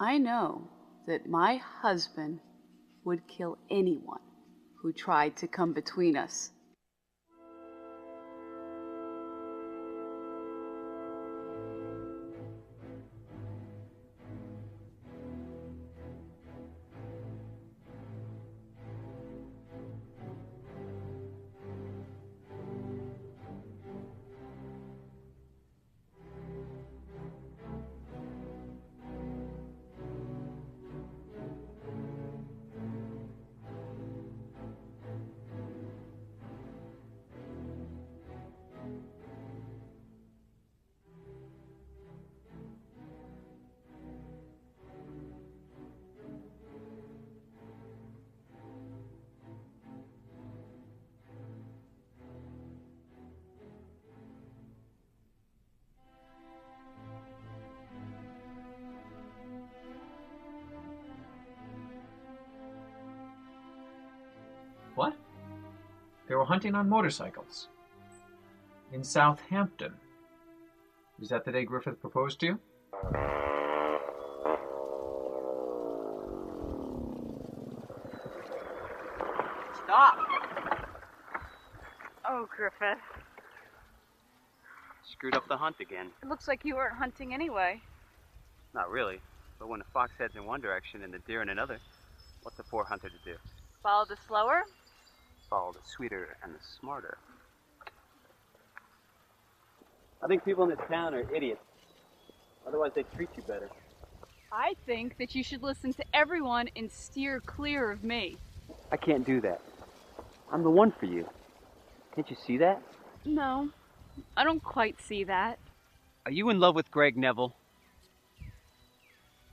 I know that my husband would kill anyone who tried to come between us. What? They were hunting on motorcycles. In Southampton. Is that the day Griffith proposed to you? Stop! Oh, Griffith. Screwed up the hunt again. It looks like you weren't hunting anyway. Not really, but when the fox heads in one direction and the deer in another, what's a poor hunter to do? Follow the slower? Follow the sweeter and the smarter. I think people in this town are idiots. Otherwise they'd treat you better. I think that you should listen to everyone and steer clear of me. I can't do that. I'm the one for you. Can't you see that? No, I don't quite see that. Are you in love with Greg Neville?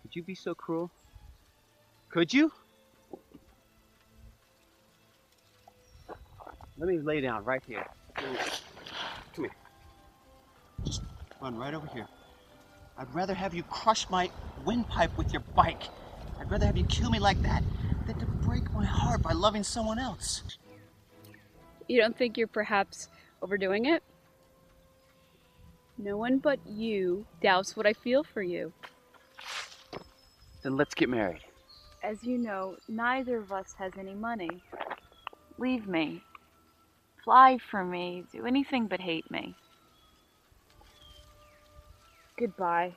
Could you be so cruel? Could you? Let me lay down right here. Come here. Just run right over here. I'd rather have you crush my windpipe with your bike. I'd rather have you kill me like that than to break my heart by loving someone else. You don't think you're perhaps overdoing it? No one but you doubts what I feel for you. Then let's get married. As you know, neither of us has any money. Leave me. Fly for me. Do anything but hate me. Goodbye.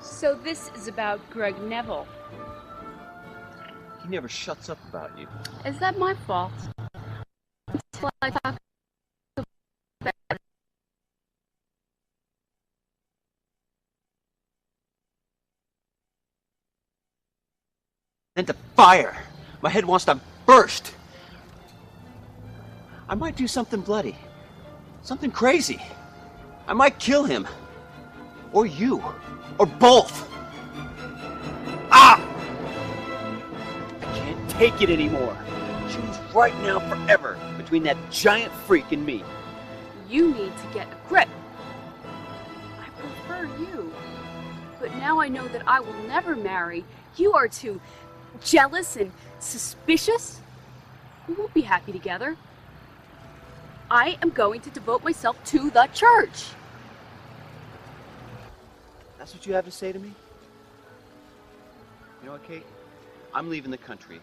So this is about Greg Neville. He never shuts up about you. Is that my fault? Until I talk about it. Then to fire. My head wants to burst. I might do something bloody. Something crazy. I might kill him. Or you. Or both. Ah! I can't take it anymore. Choose right now forever between that giant freak and me. You need to get a grip. I prefer you. But now I know that I will never marry. You are too jealous and suspicious. We won't be happy together. I am going to devote myself to the church. That's what you have to say to me? You know what, Kate? I'm leaving the country.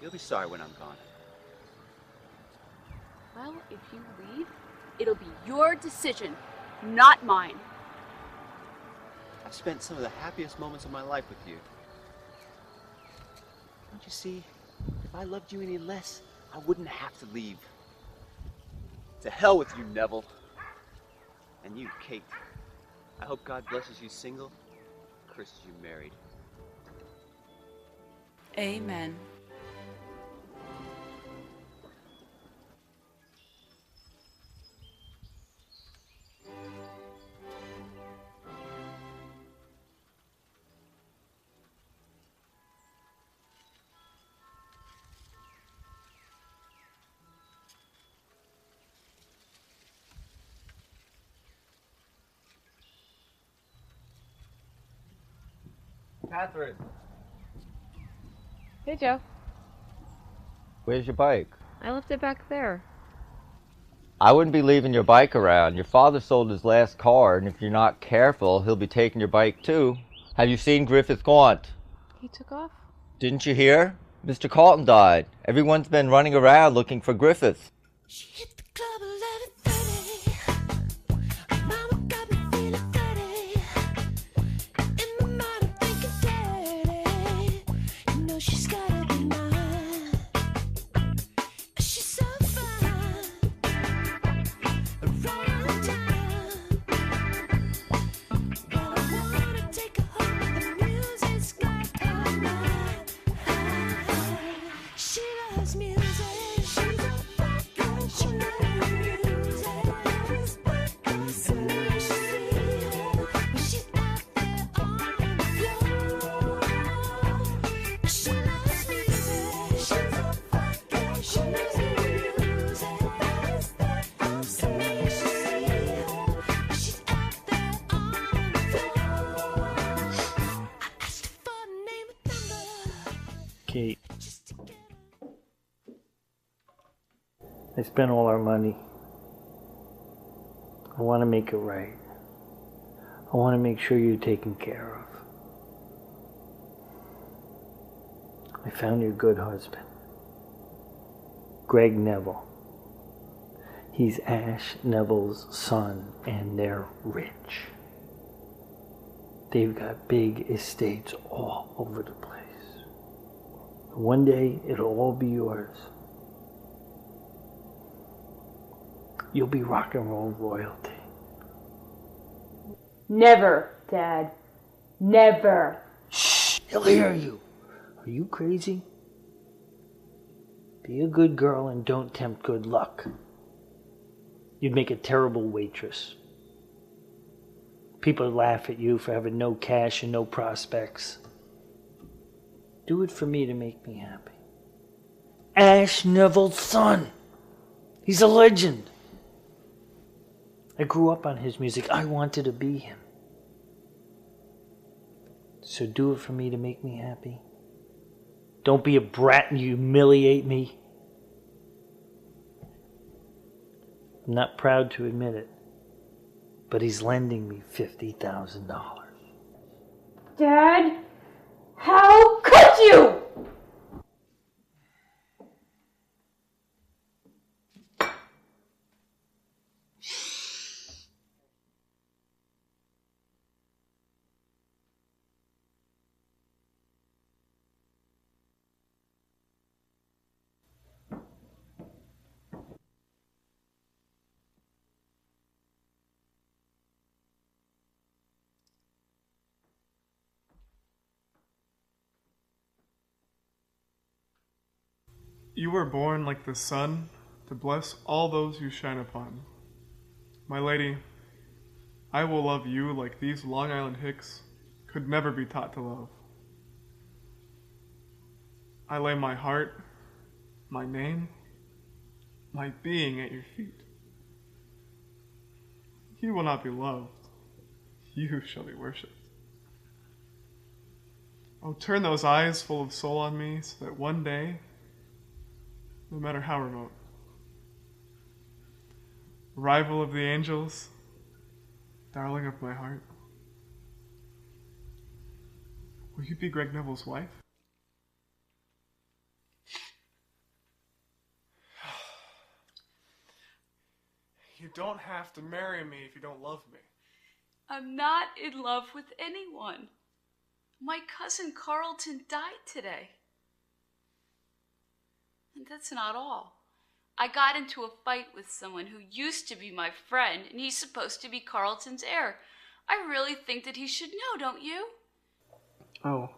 You'll be sorry when I'm gone. Well, if you leave, it'll be your decision, not mine. I've spent some of the happiest moments of my life with you. Don't you see? If I loved you any less, I wouldn't have to leave. To hell with you, Neville. And you, Kate. I hope God blesses you single, curses you married. Amen. Catherine. Hey, Joe. Where's your bike? I left it back there. I wouldn't be leaving your bike around. Your father sold his last car, and if you're not careful, he'll be taking your bike too. Have you seen Griffith Gaunt? He took off? Didn't you hear? Mr. Carlton died. Everyone's been running around looking for Griffith. She hit the club 11:30. Mama got me feeling dirty. In my mind, I'm thinking dirty. You know she's gotta be mine. She's so fine, right on time. Well, I wanna take her home, but the music's got her mind. She loves music. She's a bad girl. She loves music. It's to me she sees when she's out there on the floor. She loves music. She's a bad girl. She loves music. It's to me she sees when she's out there on the floor. I asked her for the name and number. Kate, Just to get I spent all our money. I want to make it right. I want to make sure you're taken care of. I found your good husband, Greg Neville. He's Ash Neville's son, and they're rich. They've got big estates all over the place. One day, it'll all be yours. You'll be rock and roll royalty. Never, Dad. Never. Shh! He'll hear you. Are you crazy? Be a good girl and don't tempt good luck. You'd make a terrible waitress. People laugh at you for having no cash and no prospects. Do it for me to make me happy. Ash Neville's son. He's a legend. I grew up on his music. I wanted to be him. So do it for me to make me happy. Don't be a brat and humiliate me. I'm not proud to admit it, but he's lending me $50,000. Dad, how could you? You were born like the sun to bless all those you shine upon. My lady, I will love you like these Long Island Hicks could never be taught to love. I lay my heart, my name, my being at your feet. You will not be loved, you shall be worshipped. Oh, turn those eyes full of soul on me so that one day, no matter how remote, rival of the angels, darling of my heart, will you be Greg Neville's wife? You don't have to marry me if you don't love me. I'm not in love with anyone. My cousin Carlton died today. And that's not all. I got into a fight with someone who used to be my friend, and he's supposed to be Carlton's heir. I really think that he should know, don't you? Oh.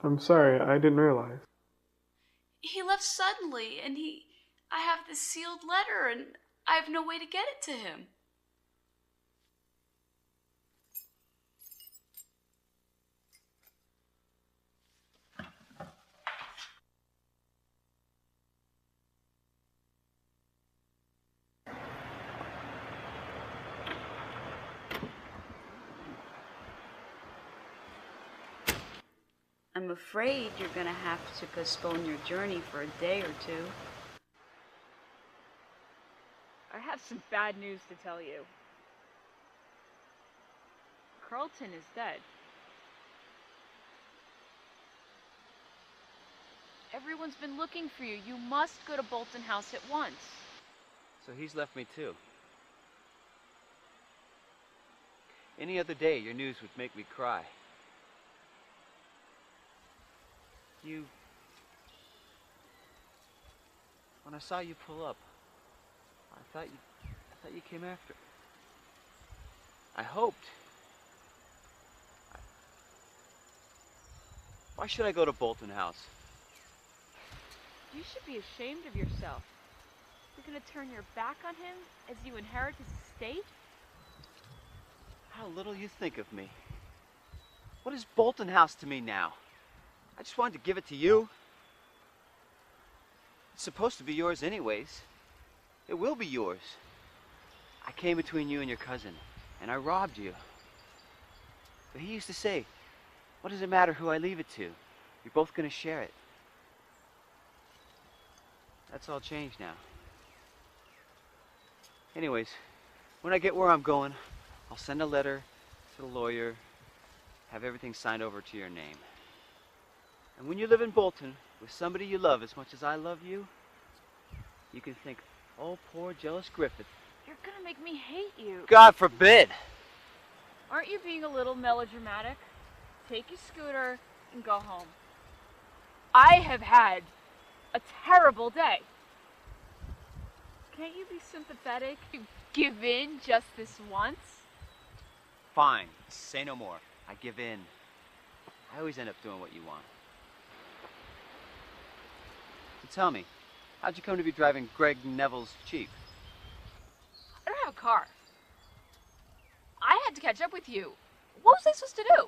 I'm sorry, I didn't realize. He left suddenly, and I have this sealed letter, and I have no way to get it to him. I'm afraid you're gonna have to postpone your journey for a day or two. I have some bad news to tell you. Carlton is dead. Everyone's been looking for you. You must go to Bolton House at once. So he's left me too. Any other day, your news would make me cry. When I saw you pull up, I thought you came after. I hoped. Why should I go to Bolton House? You should be ashamed of yourself. You're gonna turn your back on him as you inherit his estate? How little you think of me. What is Bolton House to me now? I just wanted to give it to you. It's supposed to be yours anyways. It will be yours. I came between you and your cousin, and I robbed you. But he used to say, what does it matter who I leave it to? You're both gonna share it. That's all changed now. Anyways, when I get where I'm going, I'll send a letter to the lawyer, have everything signed over to your name. And when you live in Bolton with somebody you love as much as I love you, you can think, oh, poor jealous Griffith. You're gonna make me hate you. God forbid! Aren't you being a little melodramatic? Take your scooter and go home. I have had a terrible day. Can't you be sympathetic? You give in just this once? Fine, say no more. I give in. I always end up doing what you want. So tell me, how'd you come to be driving Greg Neville's Jeep? I don't have a car. I had to catch up with you. What was I supposed to do?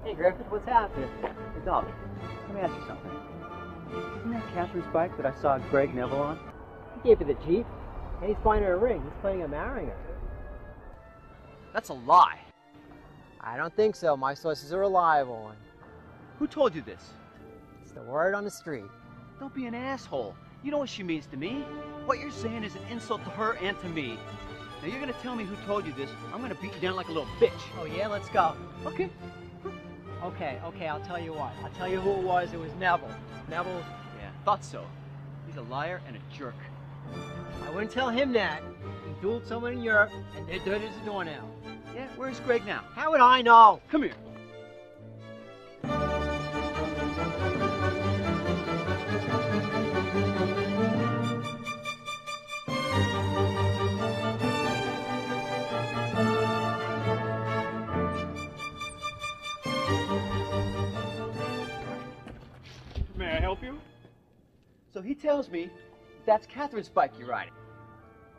Hey Griffith, what's happening? Hey Doc, let me ask you something. Isn't that Catherine's bike that I saw Greg Neville on? He gave her the Jeep, and he's buying her a ring. He's planning on marrying her. That's a lie. I don't think so. My sources are reliable. And Who told you this? it's the word on the street. Don't be an asshole. You know what she means to me. What you're saying is an insult to her and to me. Now you're gonna tell me who told you this. I'm gonna beat you down like a little bitch. Oh yeah, let's go. Okay. Okay, I'll tell you what. I'll tell you who it was. It was Neville. Neville, Yeah, thought so. He's a liar and a jerk. I wouldn't tell him that. He dueled someone in Europe, and they're dead as a doornail. Yeah, where's Greg now? How would I know? Come here. May I help you? So he tells me that's Catherine's bike you're riding.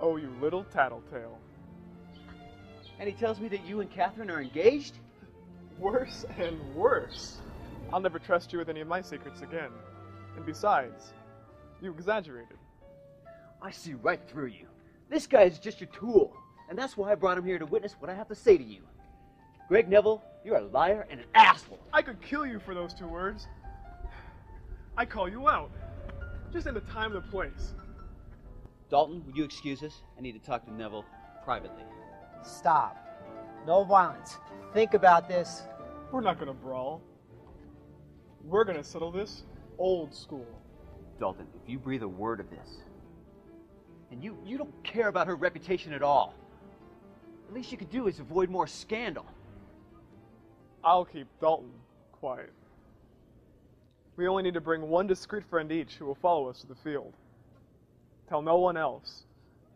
Oh, you little tattletale. And he tells me that you and Catherine are engaged? Worse and worse. I'll never trust you with any of my secrets again. And besides, you exaggerated. I see right through you. This guy is just your tool. And that's why I brought him here to witness what I have to say to you. Greg Neville, you're a liar and an asshole. I could kill you for those 2 words. I call you out. Just in the time and the place. Dalton, would you excuse us? I need to talk to Neville privately. Stop. No violence. Think about this. We're not gonna brawl. We're gonna settle this old school. Dalton, if you breathe a word of this, and you don't care about her reputation at all, the least you could do is avoid more scandal. I'll keep Dalton quiet. We only need to bring one discreet friend each who will follow us to the field. Tell no one else.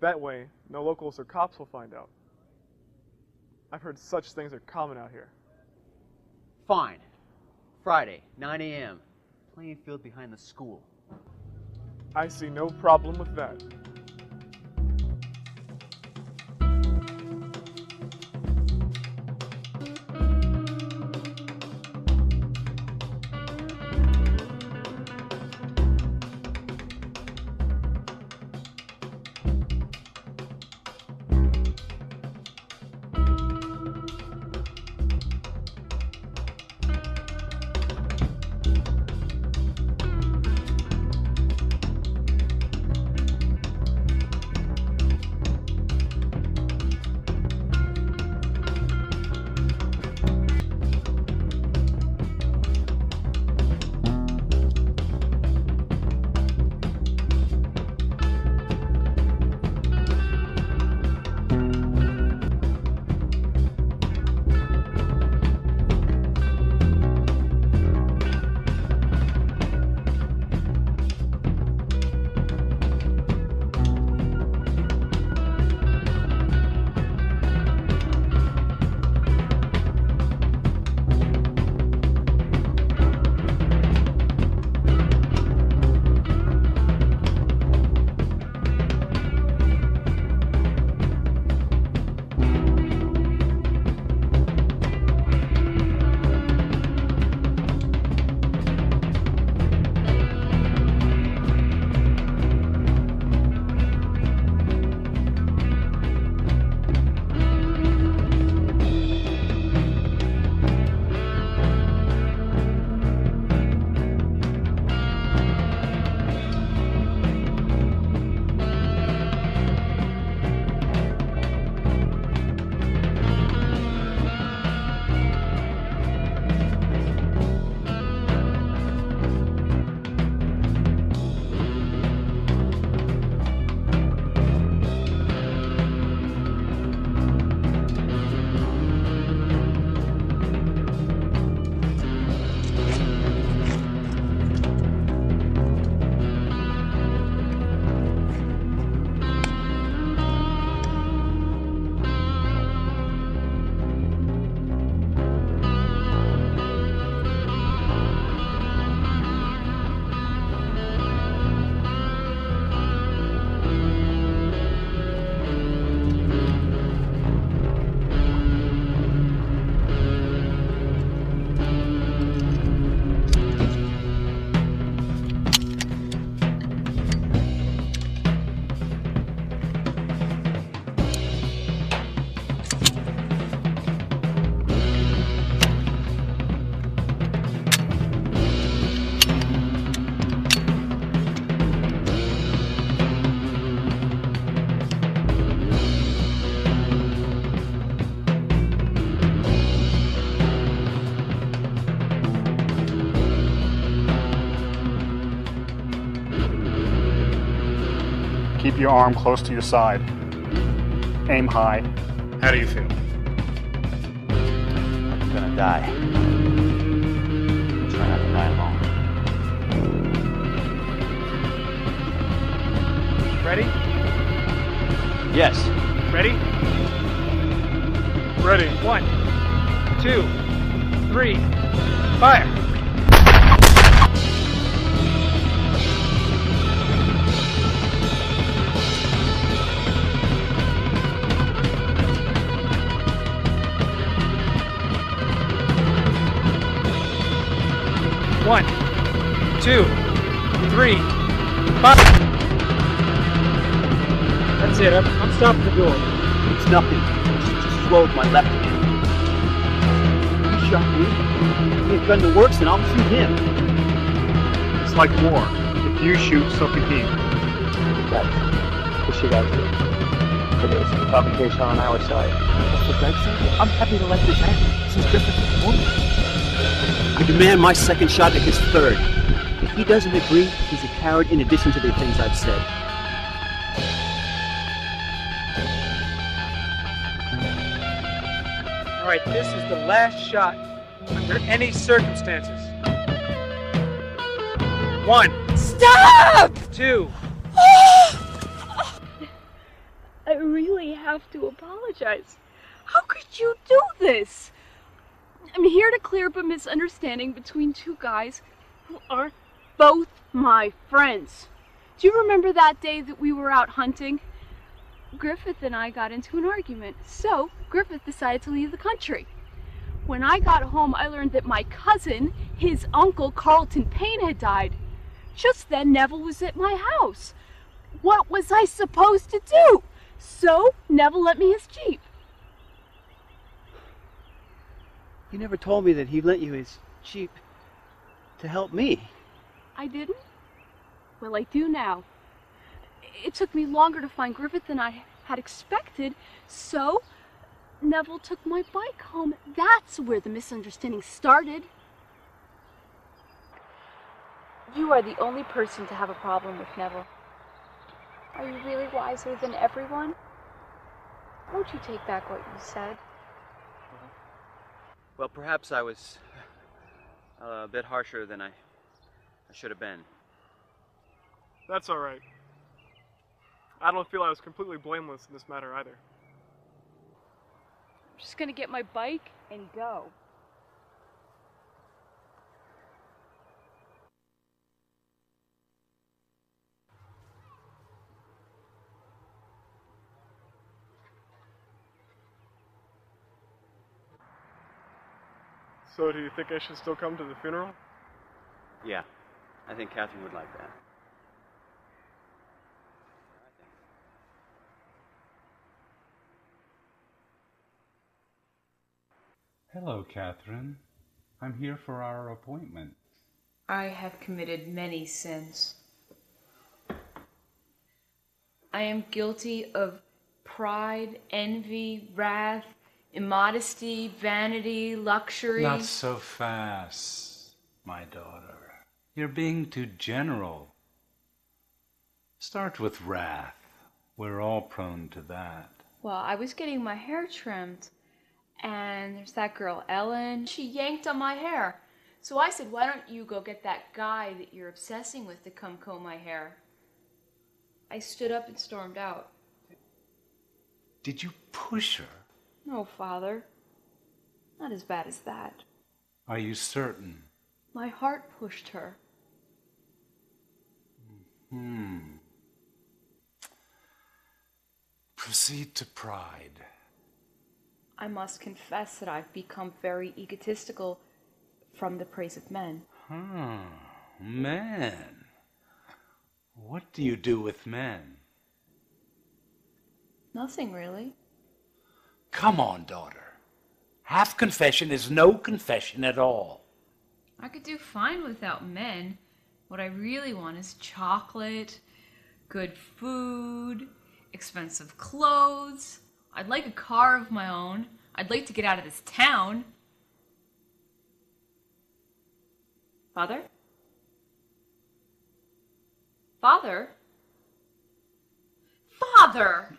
That way, no locals or cops will find out. I've heard such things are common out here. Fine. Friday, 9 a.m. Playing field behind the school. I see no problem with that. Keep your arm close to your side. Aim high. How do you feel? I'm gonna die. Try not to die alone. Ready? Yes. Ready? Ready. 1, 2, 3, fire! One, 2, 3, fire! That's it. I'm stopping the door. It's nothing. She just slowed my left hand. He shot me. He had gun that works, and I'll shoot him. It's like war. If you shoot, so can he. That's what she got to do. There's some provocation on our side. For Greg's sake, I'm happy to let this happen. Since Griffith was born. I demand my second shot at his third. If he doesn't agree, he's a coward in addition to the things I've said. All right, this is the last shot under any circumstances. 1. Stop! 2. I really have to apologize. How could you do this? I'm here to clear up a misunderstanding between two guys who are both my friends. Do you remember that day that we were out hunting? Griffith and I got into an argument, so Griffith decided to leave the country. When I got home, I learned that my cousin, his uncle Carlton Payne, had died. Just then, Neville was at my house. What was I supposed to do? So, Neville lent me his Jeep. You never told me that he lent you his Jeep to help me. I didn't? Well, I do now. It took me longer to find Griffith than I had expected, so Neville took my bike home. That's where the misunderstanding started. You are the only person to have a problem with Neville. Are you really wiser than everyone? Won't you take back what you said? Well, perhaps I was a bit harsher than I should have been. That's all right. I don't feel I was completely blameless in this matter either. I'm just gonna get my bike and go. So do you think I should still come to the funeral? Yeah, I think Catherine would like that. Hello, Catherine. I'm here for our appointment. I have committed many sins. I am guilty of pride, envy, wrath, immodesty, vanity, luxury. Not so fast, my daughter. You're being too general. Start with wrath. We're all prone to that. Well, I was getting my hair trimmed, and there's that girl, Ellen. She yanked on my hair. So I said, why don't you go get that guy that you're obsessing with to come comb my hair? I stood up and stormed out. Did you push her? No, Father. Not as bad as that. Are you certain? My heart pushed her. Proceed to pride. I must confess that I've become very egotistical from the praise of men. Men. What do you do with men? Nothing really. Come on, daughter. Half confession is no confession at all. I could do fine without men. What I really want is chocolate, good food, expensive clothes. I'd like a car of my own. I'd like to get out of this town. Father? Father? Father!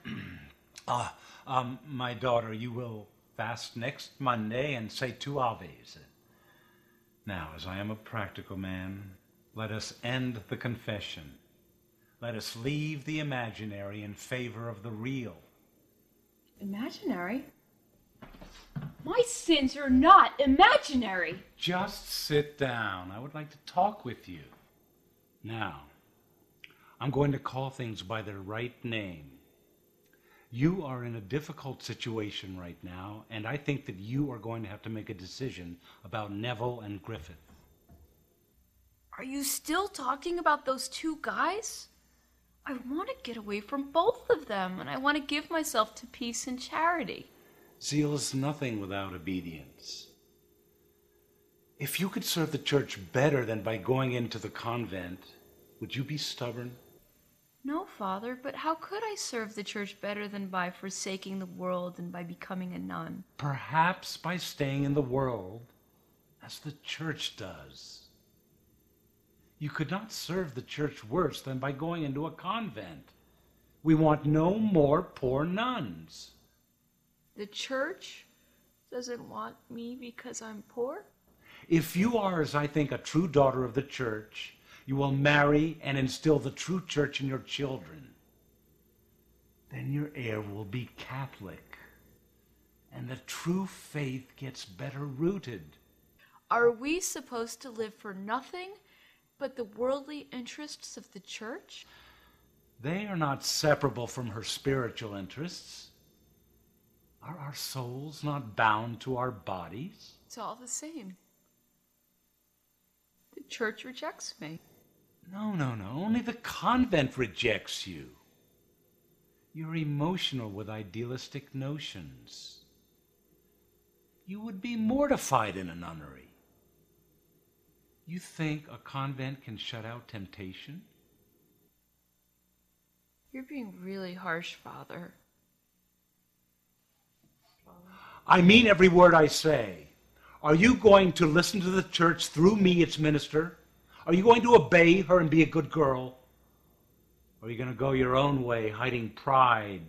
My daughter, you will fast next Monday and say 2 Aves. Now, as I am a practical man, let us end the confession. Let us leave the imaginary in favor of the real. Imaginary? My sins are not imaginary. Just sit down. I would like to talk with you. Now, I'm going to call things by their right name. You are in a difficult situation right now, and I think that you are going to have to make a decision about Neville and Griffith. Are you still talking about those 2 guys? I want to get away from both of them, and I want to give myself to peace and charity. Zeal is nothing without obedience. If you could serve the church better than by going into the convent, would you be stubborn? No, Father, but how could I serve the church better than by forsaking the world and by becoming a nun? Perhaps by staying in the world as the church does. You could not serve the church worse than by going into a convent. We want no more poor nuns. The church doesn't want me because I'm poor? If you are, as I think, a true daughter of the church, you will marry and instill the true church in your children. Then your heir will be Catholic, and the true faith gets better rooted. Are we supposed to live for nothing but the worldly interests of the church? They are not separable from her spiritual interests. Are our souls not bound to our bodies? It's all the same. The church rejects me. No. Only the convent rejects you. You're emotional with idealistic notions. You would be mortified in a nunnery. You think a convent can shut out temptation? You're being really harsh, Father. I mean every word I say. Are you going to listen to the church through me, its minister? Are you going to obey her and be a good girl? Or are you going to go your own way, hiding pride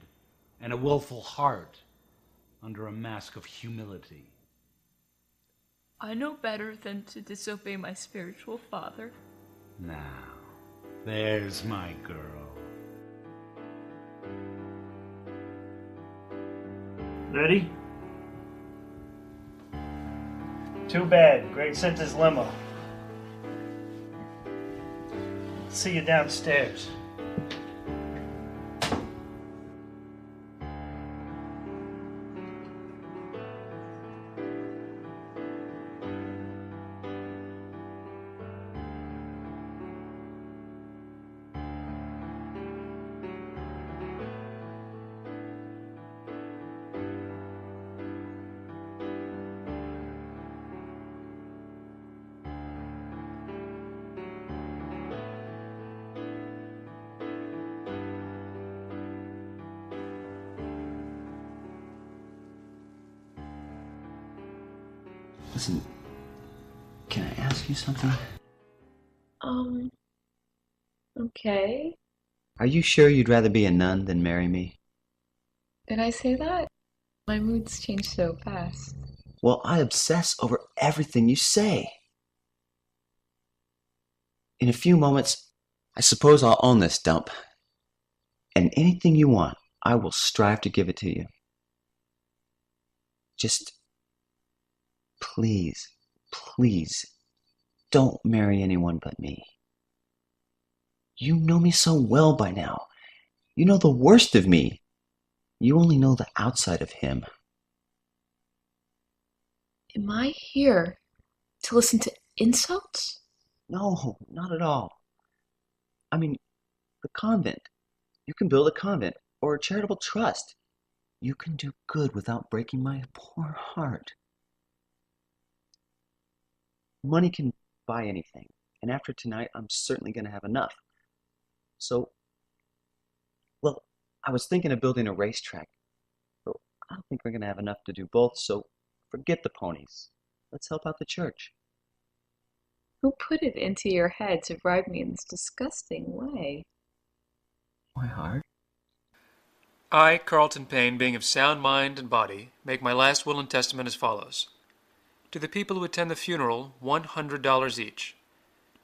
and a willful heart under a mask of humility? I know better than to disobey my spiritual father. Now, there's my girl. Ready? Too bad. Greg sent his limo. See you downstairs. Listen, can I ask you something? Okay. Are you sure you'd rather be a nun than marry me? Did I say that? My moods change so fast. Well, I obsess over everything you say. In a few moments, I suppose I'll own this dump. And anything you want, I will strive to give it to you. Just please, don't marry anyone but me. You know me so well by now. You know the worst of me. You only know the outside of him. Am I here to listen to insults? No, not at all. I mean, the convent. You can build a convent or a charitable trust. You can do good without breaking my poor heart. Money can buy anything, and after tonight, I'm certainly going to have enough. So, well, I was thinking of building a racetrack, but I don't think we're going to have enough to do both, so forget the ponies. Let's help out the church. Who put it into your head to bribe me in this disgusting way? My heart? I, Carlton Payne, being of sound mind and body, make my last will and testament as follows. To the people who attend the funeral, $100 each.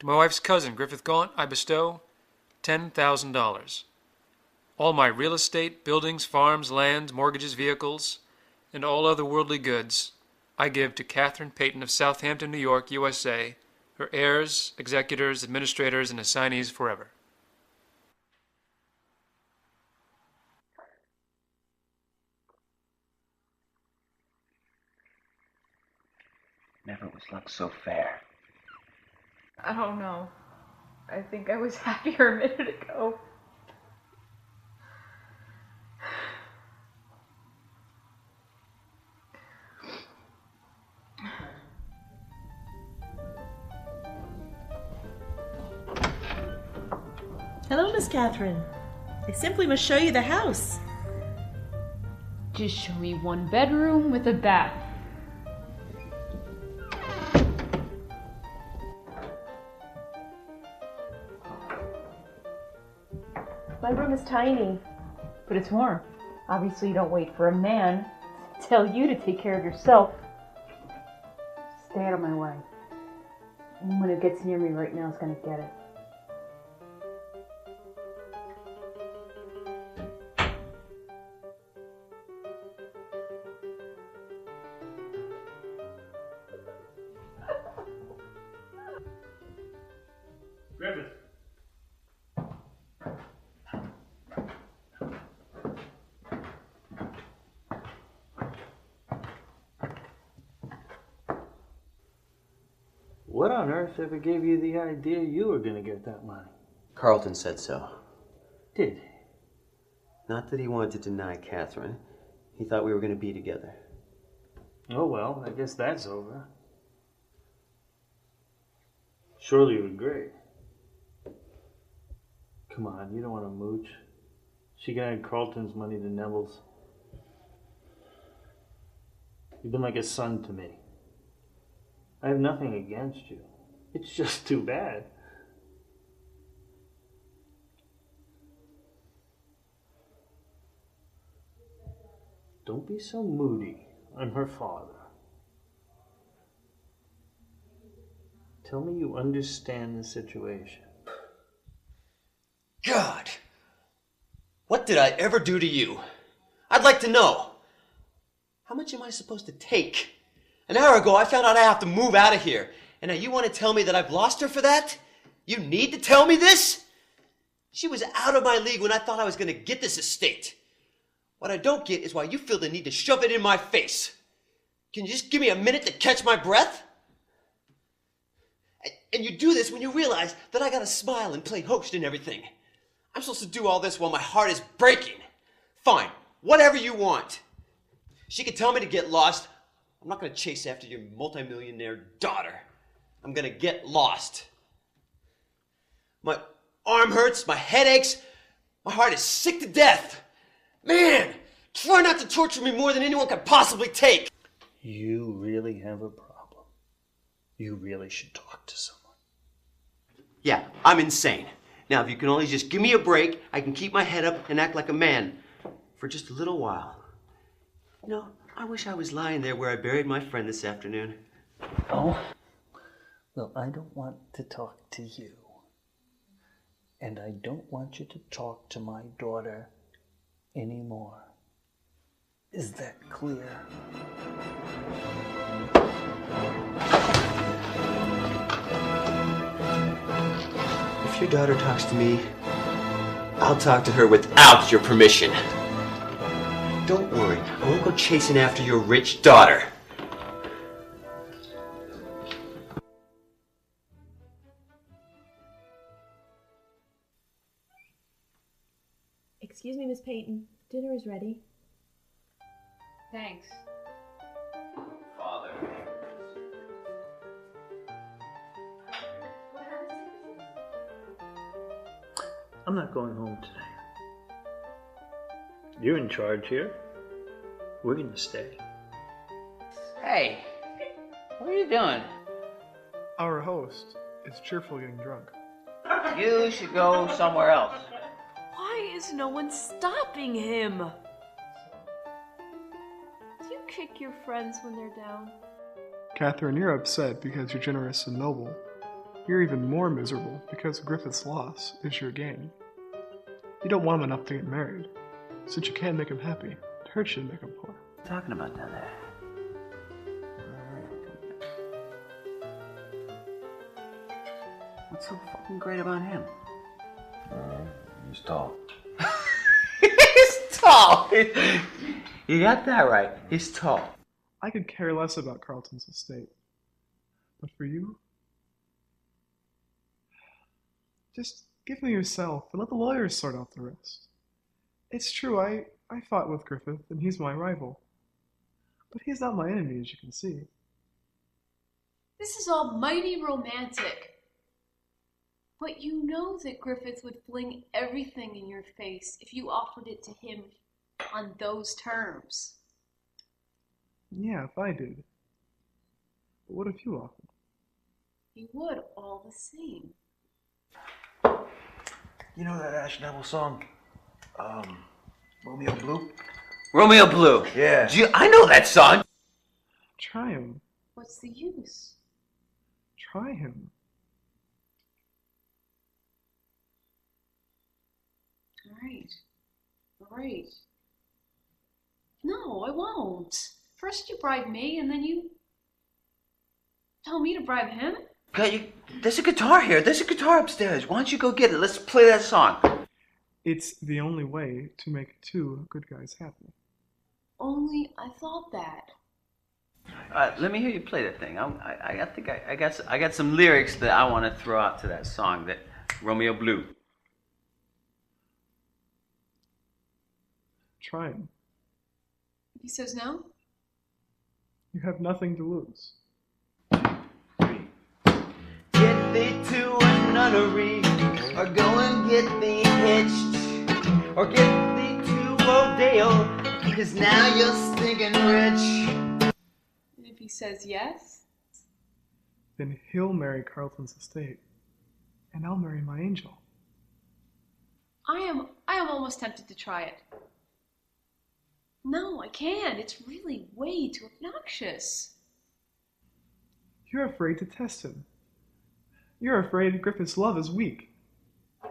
To my wife's cousin, Griffith Gaunt, I bestow $10,000. All my real estate, buildings, farms, lands, mortgages, vehicles, and all other worldly goods, I give to Catherine Payton of Southampton, New York, USA, her heirs, executors, administrators, and assignees forever. Never was luck so fair. I don't know. I think I was happier a minute ago. Hello, Miss Catherine. I simply must show you the house. Just show me one bedroom with a bath. My room is tiny, but it's warm. Obviously, you don't wait for a man to tell you to take care of yourself. Stay out of my way. Anyone who gets near me right now is going to get it. Griffith. What on earth ever gave you the idea you were gonna get that money? Carlton said so. Did he? Not that he wanted to deny Catherine. He thought we were going to be together. Oh well, I guess that's over. Surely you agree. Come on, you don't want to mooch. She can add Carlton's money to Neville's. You've been like a son to me. I have nothing against you. It's just too bad. Don't be so moody. I'm her father. Tell me you understand the situation. God! What did I ever do to you? I'd like to know. How much am I supposed to take? An hour ago, I found out I have to move out of here. And now you want to tell me that I've lost her for that? You need to tell me this? She was out of my league when I thought I was going to get this estate. What I don't get is why you feel the need to shove it in my face. Can you just give me a minute to catch my breath? And you do this when you realize that I gotta smile and play host and everything. I'm supposed to do all this while my heart is breaking. Fine, whatever you want. She can tell me to get lost. I'm not gonna chase after your multimillionaire daughter. I'm gonna get lost. My arm hurts, my head aches, my heart is sick to death. Man, try not to torture me more than anyone could possibly take. You really have a problem. You really should talk to someone. Yeah, I'm insane. Now, if you can only just give me a break, I can keep my head up and act like a man for just a little while. You know, I wish I was lying there where I buried my friend this afternoon. Oh? Well, I don't want to talk to you. And I don't want you to talk to my daughter anymore. Is that clear? If your daughter talks to me, I'll talk to her without your permission. Don't worry, I won't go chasing after your rich daughter. Excuse me, Miss Peyton. Dinner is ready. Thanks. Father. I'm not going home today. You're in charge here. We're gonna stay. Hey, what are you doing? Our host is cheerfully getting drunk. You should go somewhere else. Why is no one stopping him? Do you kick your friends when they're down? Catherine, you're upset because you're generous and noble. You're even more miserable because Griffith's loss is your gain. You don't want him enough to get married. Since you can't make him happy, it hurts you to make him poor. What are you talking about down there? What's so fucking great about him? He's tall. He's tall! You got that right. He's tall. I could care less about Carlton's estate. But for you, just give me yourself and let the lawyers sort out the rest. It's true, I fought with Griffith, and he's my rival. But he's not my enemy, as you can see. This is all mighty romantic. But you know that Griffith would fling everything in your face if you offered it to him on those terms. Yeah, if I did. But what if you offered? He would all the same. You know that Ash Neville song? Romeo Blue? Romeo Blue. Yeah. I know that song. Try him. What's the use? Try him. All right. No, I won't. First you bribe me, and then you tell me to bribe him? Okay, there's a guitar here. There's a guitar upstairs. Why don't you go get it? Let's play that song. It's the only way to make two good guys happy. Only I thought that. Let me hear you play that thing. I think I got some lyrics that I want to throw out to that song, that Romeo Blue. Try him. If he says no? You have nothing to lose. Get thee to a nunnery, or go and get thee hitched, or get thee to Rodeo, because now you're stinking rich. And if he says yes? Then he'll marry Carlton's estate, and I'll marry my angel. I am almost tempted to try it. No, I can't. It's really way too obnoxious. You're afraid to test him. You're afraid Griffith's love is weak. I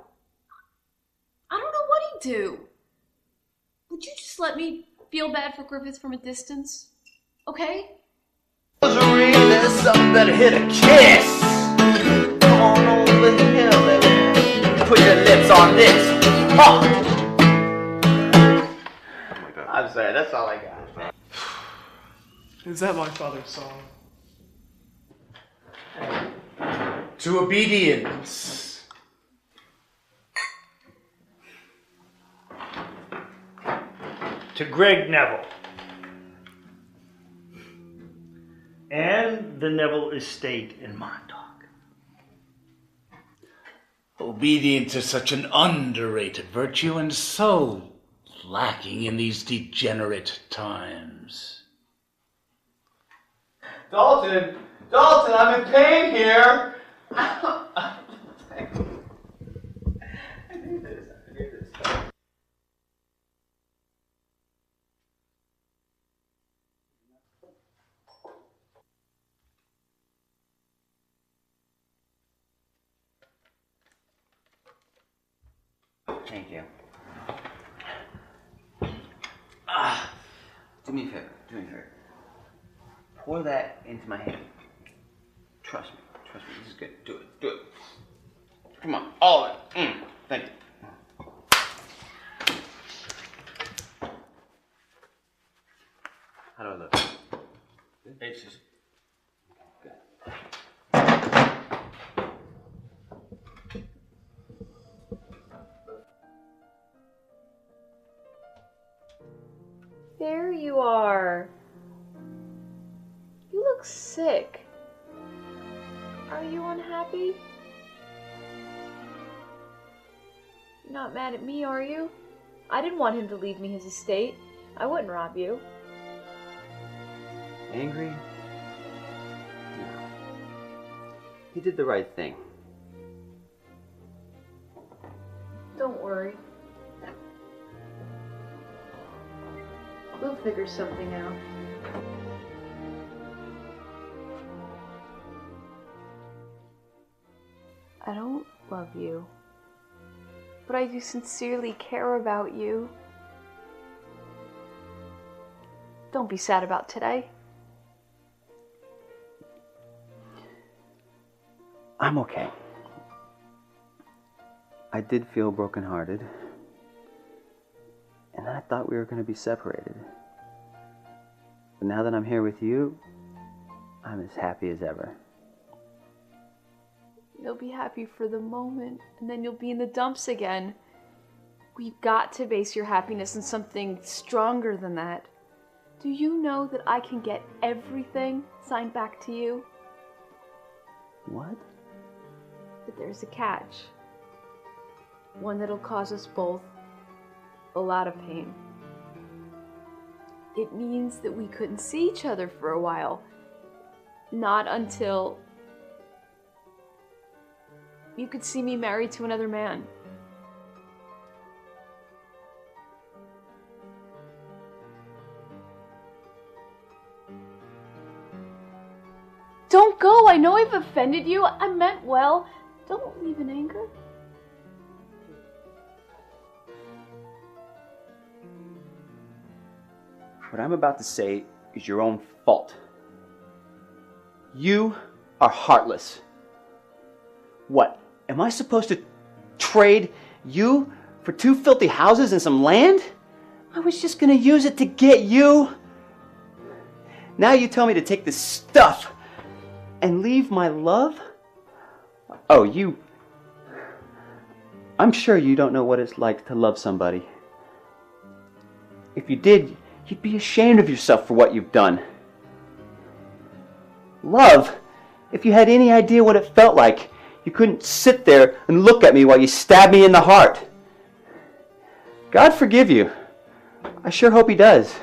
don't know what he'd do. Would you just let me feel bad for Griffith from a distance? Okay? There's something better hit a kiss. Come on over here, baby. Put your lips on this. Oh. I'm sorry, that's all I got. Is that my father's song? To obedience. To Greg Neville. And the Neville estate in Montauk. Obedience is such an underrated virtue and so lacking in these degenerate times. Dalton, I'm in pain here. I need this. Thank you. Do me a favor. Pour that into my hand. Trust me. This is good. Do it. Come on, all of it. Thank you. How do I look? It's just good. There you are. You look sick. Are you unhappy? You're not mad at me, are you? I didn't want him to leave me his estate. I wouldn't rob you. Angry? No. He did the right thing. Don't worry. We'll figure something out. I don't love you, but I do sincerely care about you. Don't be sad about today. I'm okay. I did feel brokenhearted, and I thought we were going to be separated. But now that I'm here with you, I'm as happy as ever. You'll be happy for the moment, and then you'll be in the dumps again. We've got to base your happiness on something stronger than that. Do you know that I can get everything signed back to you? What? But there's a catch. One that'll cause us both a lot of pain. It means that we couldn't see each other for a while. Not until you could see me married to another man. Don't go! I know I've offended you. I meant well. Don't leave in anger. What I'm about to say is your own fault. You are heartless. What? Am I supposed to trade you for 2 filthy houses and some land? I was just gonna use it to get you. Now you tell me to take this stuff and leave my love? Oh, I'm sure you don't know what it's like to love somebody. If you did, you'd be ashamed of yourself for what you've done. Love? If you had any idea what it felt like, you couldn't sit there and look at me while you stabbed me in the heart. God forgive you. I sure hope He does.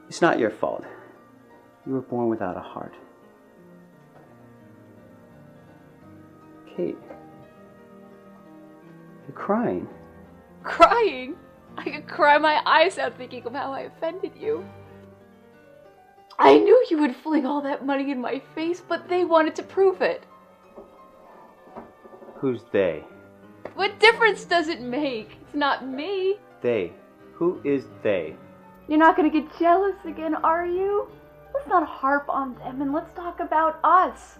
It's not your fault. You were born without a heart. Kate, you're crying. Crying? I could cry my eyes out thinking of how I offended you. I knew you would fling all that money in my face, but they wanted to prove it. Who's they? What difference does it make? It's not me. They. Who is they? You're not gonna get jealous again, are you? Let's not harp on them and let's talk about us.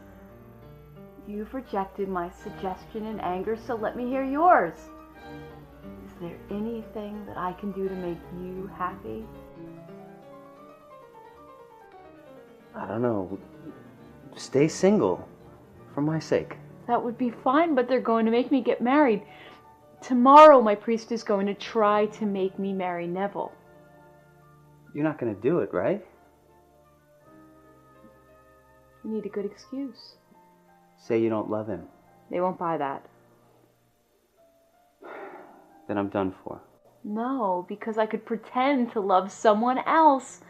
You've rejected my suggestion in anger, so let me hear yours. Is there anything that I can do to make you happy? I don't know. Stay single. For my sake. That would be fine, but they're going to make me get married. Tomorrow my priest is going to try to make me marry Neville. You're not going to do it, right? You need a good excuse. Say you don't love him. They won't buy that. Then I'm done for. No, because I could pretend to love someone else.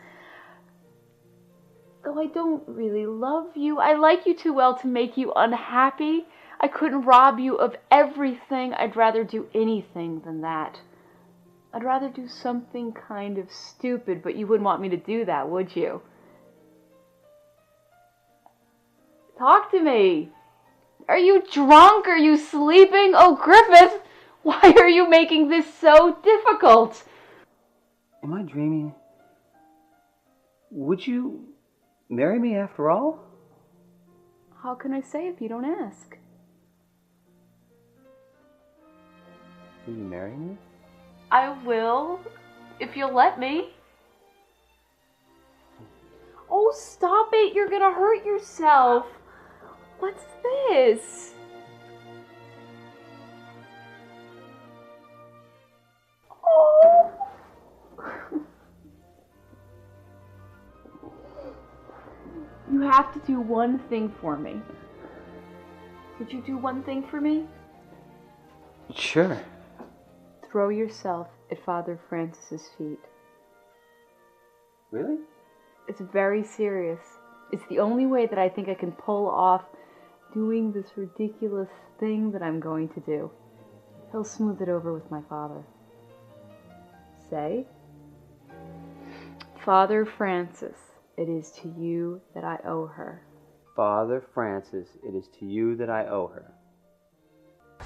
Though I don't really love you, I like you too well to make you unhappy. I couldn't rob you of everything. I'd rather do anything than that. I'd rather do something kind of stupid, but you wouldn't want me to do that, would you? Talk to me. Are you drunk? Are you sleeping? Oh, Griffith, why are you making this so difficult? Am I dreaming? Would you marry me after all? How can I say if you don't ask? Will you marry me? I will, if you'll let me. Oh, stop it. You're gonna hurt yourself. What's this? Oh. You have to do one thing for me. Would you do one thing for me? Sure. Throw yourself at Father Francis's feet. Really? It's very serious. It's the only way that I think I can pull off doing this ridiculous thing that I'm going to do. He'll smooth it over with my father. Say, Father Francis, it is to you that I owe her. Father Francis, it is to you that I owe her.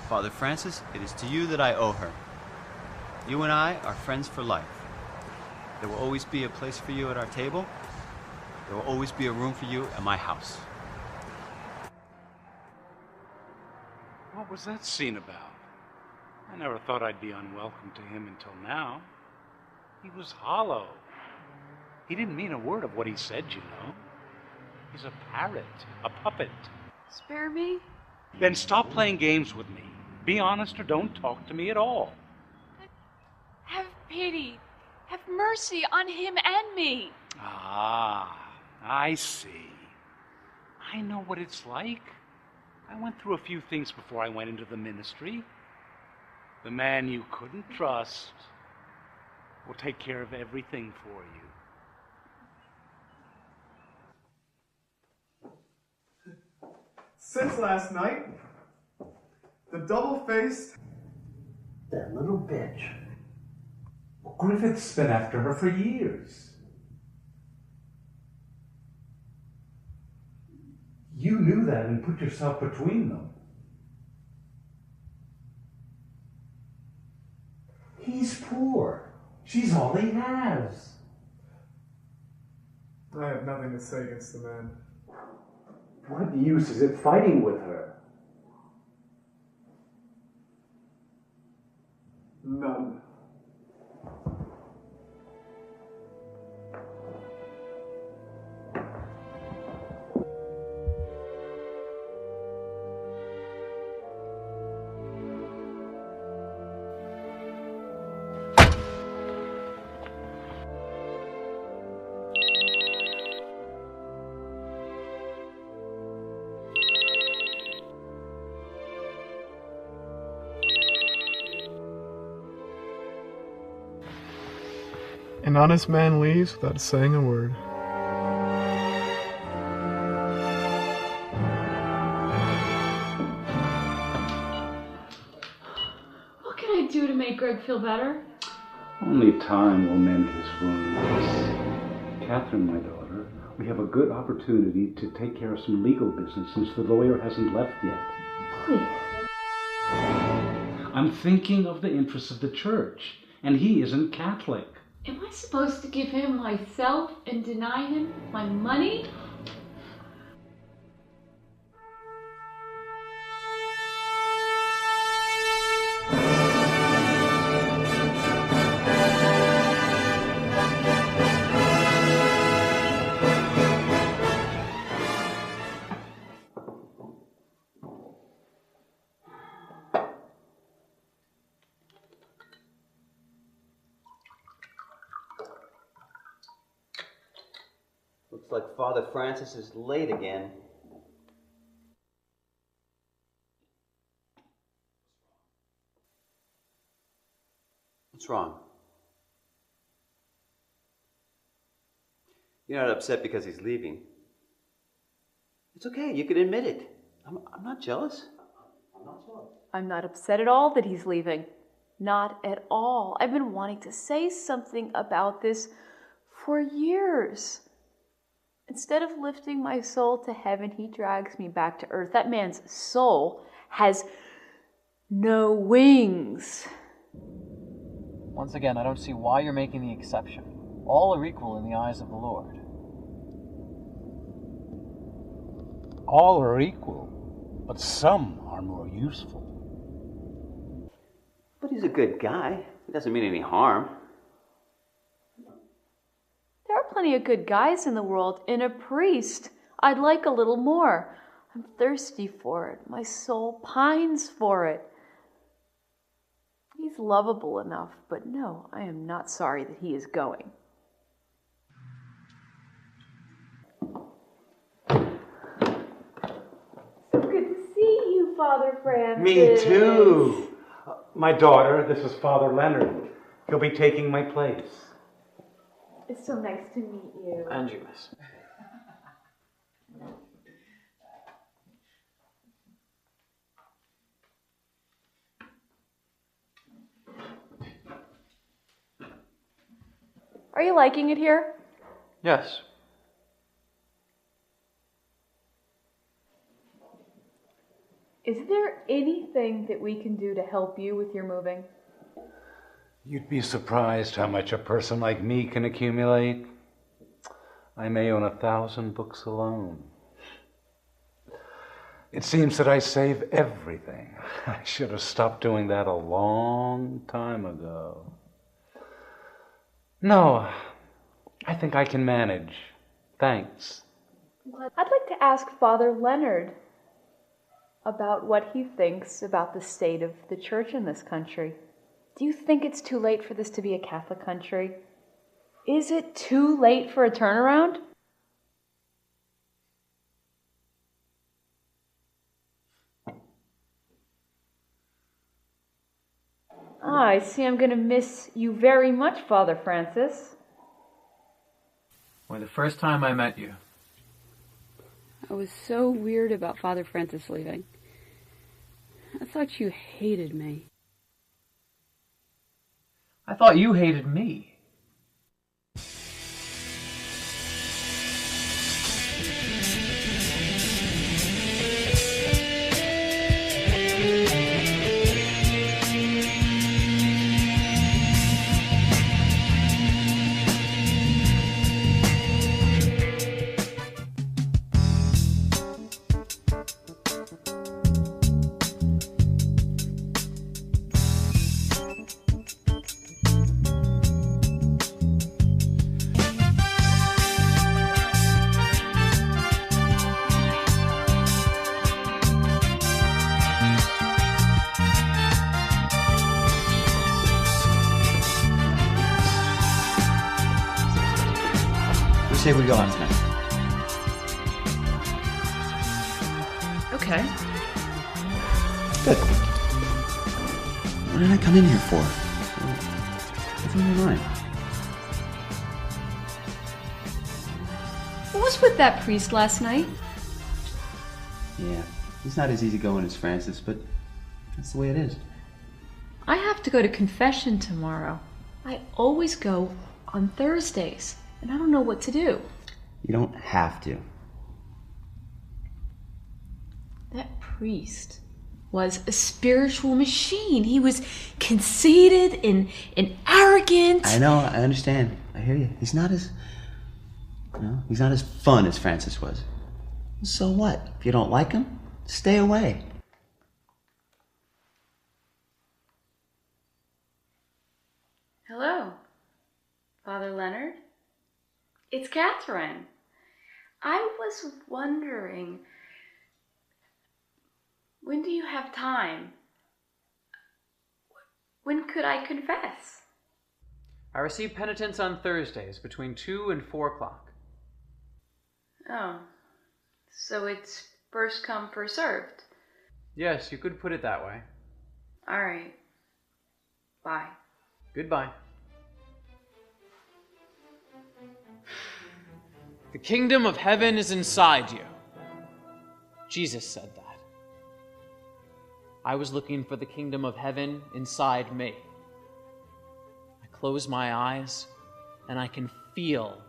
Father Francis, it is to you that I owe her. You and I are friends for life. There will always be a place for you at our table. There will always be a room for you at my house. What was that scene about? I never thought I'd be unwelcome to him until now. He was hollow. He didn't mean a word of what he said, you know. He's a parrot, a puppet. Spare me? Then stop playing games with me. Be honest or don't talk to me at all. Have pity. Have mercy on him and me. Ah, I see. I know what it's like. I went through a few things before I went into the ministry. The man you couldn't trust will take care of everything for you. Since last night, the double-faced... That little bitch. Griffith's been after her for years. You knew that and put yourself between them. He's poor. She's all he has. I have nothing to say against the man. What use is it fighting with her? None. An honest man leaves without saying a word. What can I do to make Greg feel better? Only time will mend his wounds. Catherine, my daughter, we have a good opportunity to take care of some legal business since the lawyer hasn't left yet. Please. I'm thinking of the interests of the church, and he isn't Catholic. Am I supposed to give him myself and deny him my money? Looks like Father Francis is late again. What's wrong? You're not upset because he's leaving. It's okay, you can admit it. I'm not jealous. I'm not upset at all that he's leaving. Not at all. I've been wanting to say something about this for years. Instead of lifting my soul to heaven, he drags me back to earth. That man's soul has no wings. Once again, I don't see why you're making the exception. All are equal in the eyes of the Lord. All are equal, but some are more useful. But he's a good guy. He doesn't mean any harm. There are plenty of good guys in the world, and a priest I'd like a little more. I'm thirsty for it. My soul pines for it. He's lovable enough, but no, I am not sorry that he is going. So good to see you, Father Francis. Me too. My daughter, this is Father Leonard. He'll be taking my place. It's so nice to meet you. And you, miss. Are you liking it here? Yes. Is there anything that we can do to help you with your moving? You'd be surprised how much a person like me can accumulate. I may own 1,000 books alone. It seems that I save everything. I should have stopped doing that a long time ago. No, I think I can manage. Thanks. I'd like to ask Father Leonard about what he thinks about the state of the church in this country. Do you think it's too late for this to be a Catholic country? Is it too late for a turnaround? I see I'm going to miss you very much, Father Francis. Why, the first time I met you. I was so weird about Father Francis leaving. I thought you hated me. I thought you hated me. Say we go on tonight. Okay. Good. What did I come in here for? What's on your mind? was with that priest last night. Yeah, he's not as easygoing as Francis, but that's the way it is. I have to go to confession tomorrow. I always go on Thursdays, and I don't know what to do. You don't have to. That priest was a spiritual machine. He was conceited and arrogant. I know, I understand. I hear you. He's not as fun as Francis was. So what? If you don't like him, stay away. Hello, Father Leonard. It's Catherine. I was wondering, when do you have time? When could I confess? I receive penitents on Thursdays between 2 and 4 o'clock. Oh, so it's first come, first served. Yes, you could put it that way. All right. Bye. Goodbye. The kingdom of heaven is inside you. Jesus said that. I was looking for the kingdom of heaven inside me. I close my eyes and I can feel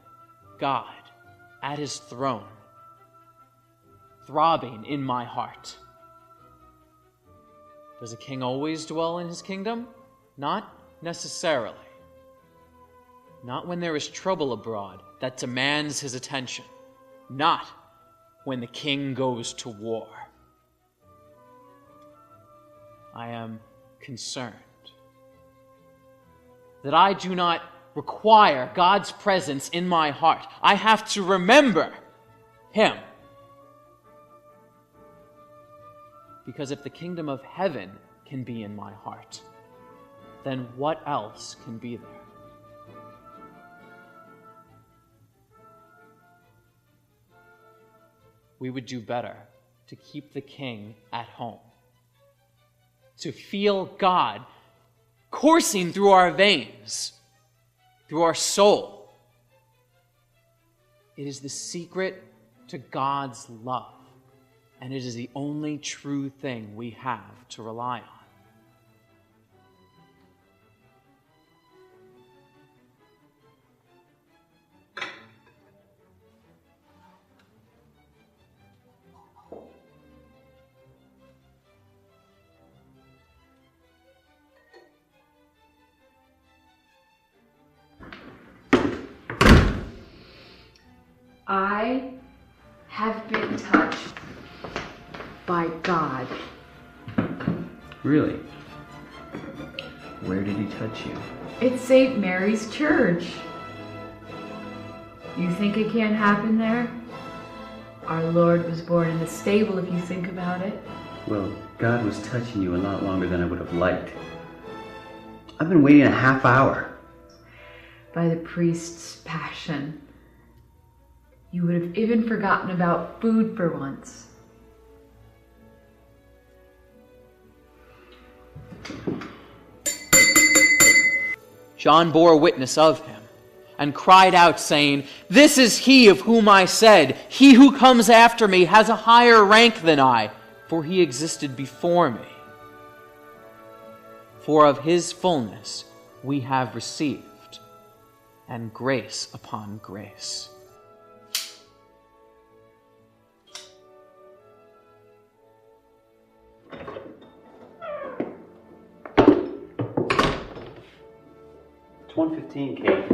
God at his throne, throbbing in my heart. Does a king always dwell in his kingdom? Not necessarily. Not when there is trouble abroad that demands his attention. Not when the king goes to war. I am concerned that I do not require God's presence in my heart. I have to remember him. Because if the kingdom of heaven can be in my heart, then what else can be there? We would do better to keep the king at home, to feel God coursing through our veins, through our soul. It is the secret to God's love, and it is the only true thing we have to rely on. I have been touched by God. Really? Where did he touch you? It's St. Mary's Church. You think it can't happen there? Our Lord was born in a stable, if you think about it. Well, God was touching you a lot longer than I would have liked. I've been waiting a half hour. By the priest's passion. You would have even forgotten about food for once. John bore witness of him and cried out, saying, "This is he of whom I said, he who comes after me has a higher rank than I, for he existed before me. For of his fullness we have received, and grace upon grace." It's 1:15, Kate.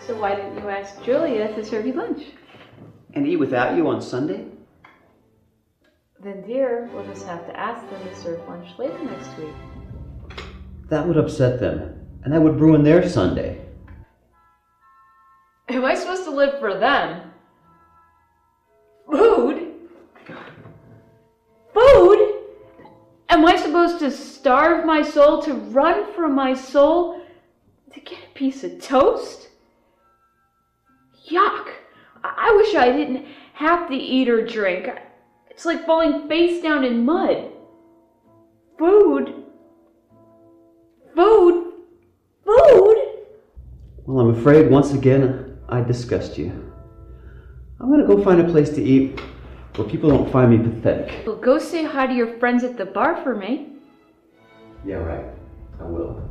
So why didn't you ask Julia to serve you lunch? And eat without you on Sunday? Then, dear, we'll just have to ask them to serve lunch later next week. That would upset them, and that would ruin their Sunday. Am I supposed to live for them? Food? Food? Am I supposed to starve my soul, to run from my soul, to get a piece of toast? Yuck! I wish I didn't have to eat or drink. It's like falling face down in mud. Food? Food? Food? Well, I'm afraid once again I disgust you. I'm gonna go find a place to eat where people don't find me pathetic. Well, go say hi to your friends at the bar for me. Yeah, right. I will.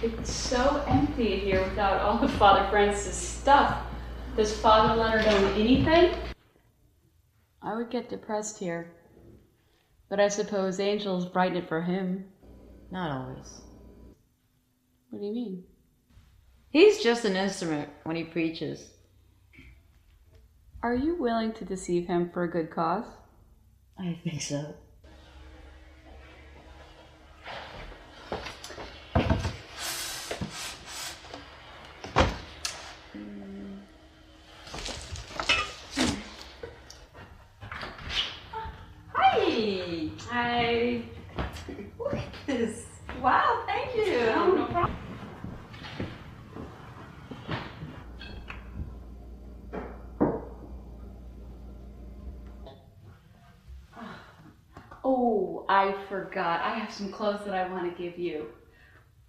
It's so empty in here without all of Father Francis' stuff. Does Father Leonard own anything? I would get depressed here. But I suppose angels brighten it for him. Not always. What do you mean? He's just an instrument when he preaches. Are you willing to deceive him for a good cause? I think so. Hi! Hi. Look at this. Wow, thank you. Oh, no problem. Oh, I forgot. I have some clothes that I want to give you.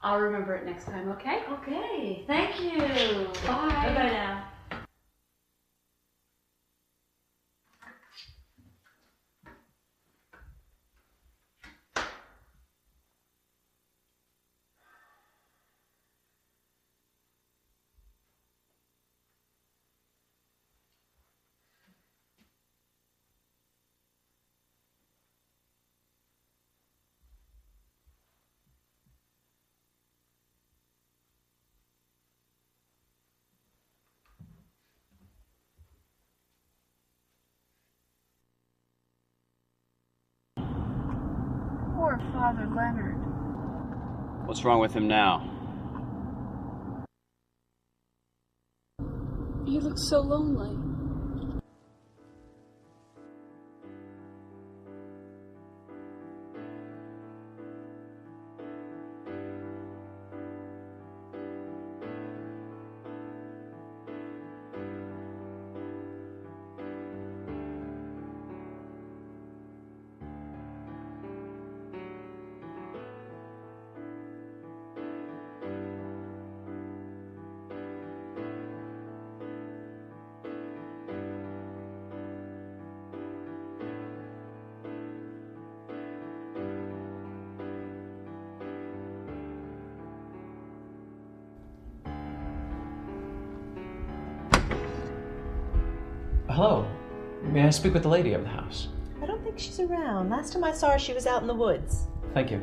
I'll remember it next time, okay? Okay, thank you. Bye. Bye-bye now. Poor Father Leonard. What's wrong with him now? He looks so lonely. Hello. May I speak with the lady of the house? I don't think she's around. Last time I saw her, she was out in the woods. Thank you.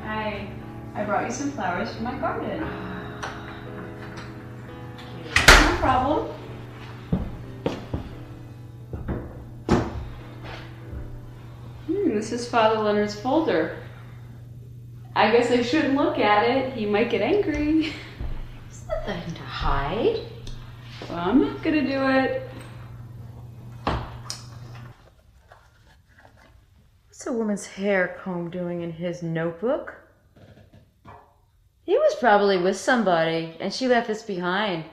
Hi. I brought you some flowers from my garden. No problem. This is Father Leonard's folder. I guess I shouldn't look at it. He might get angry. There's nothing to hide. Well, I'm not gonna do it. What's a woman's hair comb doing in his notebook? He was probably with somebody, and she left this behind.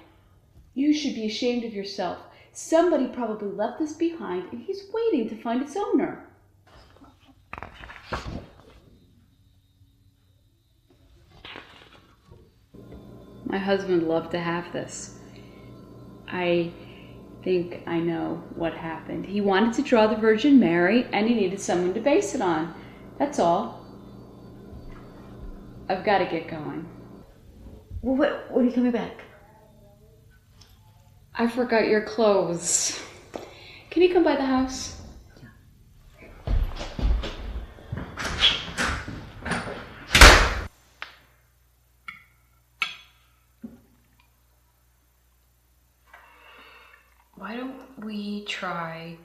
You should be ashamed of yourself. Somebody probably left this behind and he's waiting to find its owner. My husband loved to have this. I think I know what happened. He wanted to draw the Virgin Mary and he needed someone to base it on. That's all. I've got to get going. Well, what are you coming back? I forgot your clothes. Can you come by the house? Why don't we try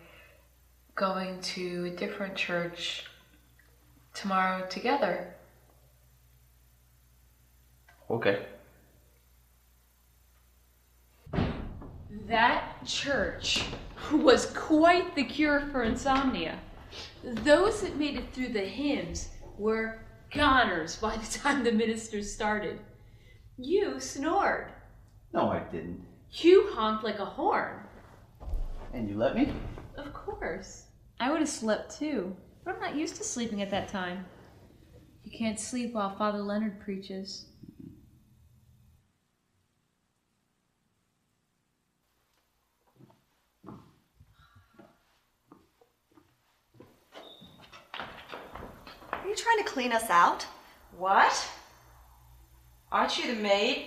going to a different church tomorrow together? Okay. That church was quite the cure for insomnia. Those that made it through the hymns were goners by the time the ministers started. You snored. No, I didn't. You honked like a horn. And you let me? Of course. I would have slept too, but I'm not used to sleeping at that time. You can't sleep while Father Leonard preaches. Are you trying to clean us out? What? Aren't you the maid?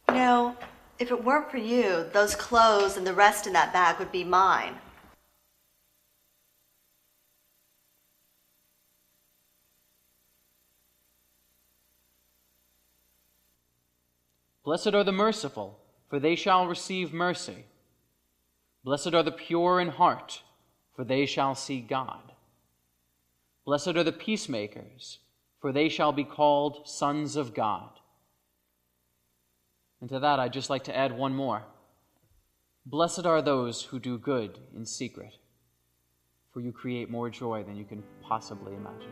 You know, if it weren't for you, those clothes and the rest in that bag would be mine. Blessed are the merciful, for they shall receive mercy. Blessed are the pure in heart, for they shall see God. Blessed are the peacemakers, for they shall be called sons of God. And to that, I'd just like to add one more. Blessed are those who do good in secret, for you create more joy than you can possibly imagine.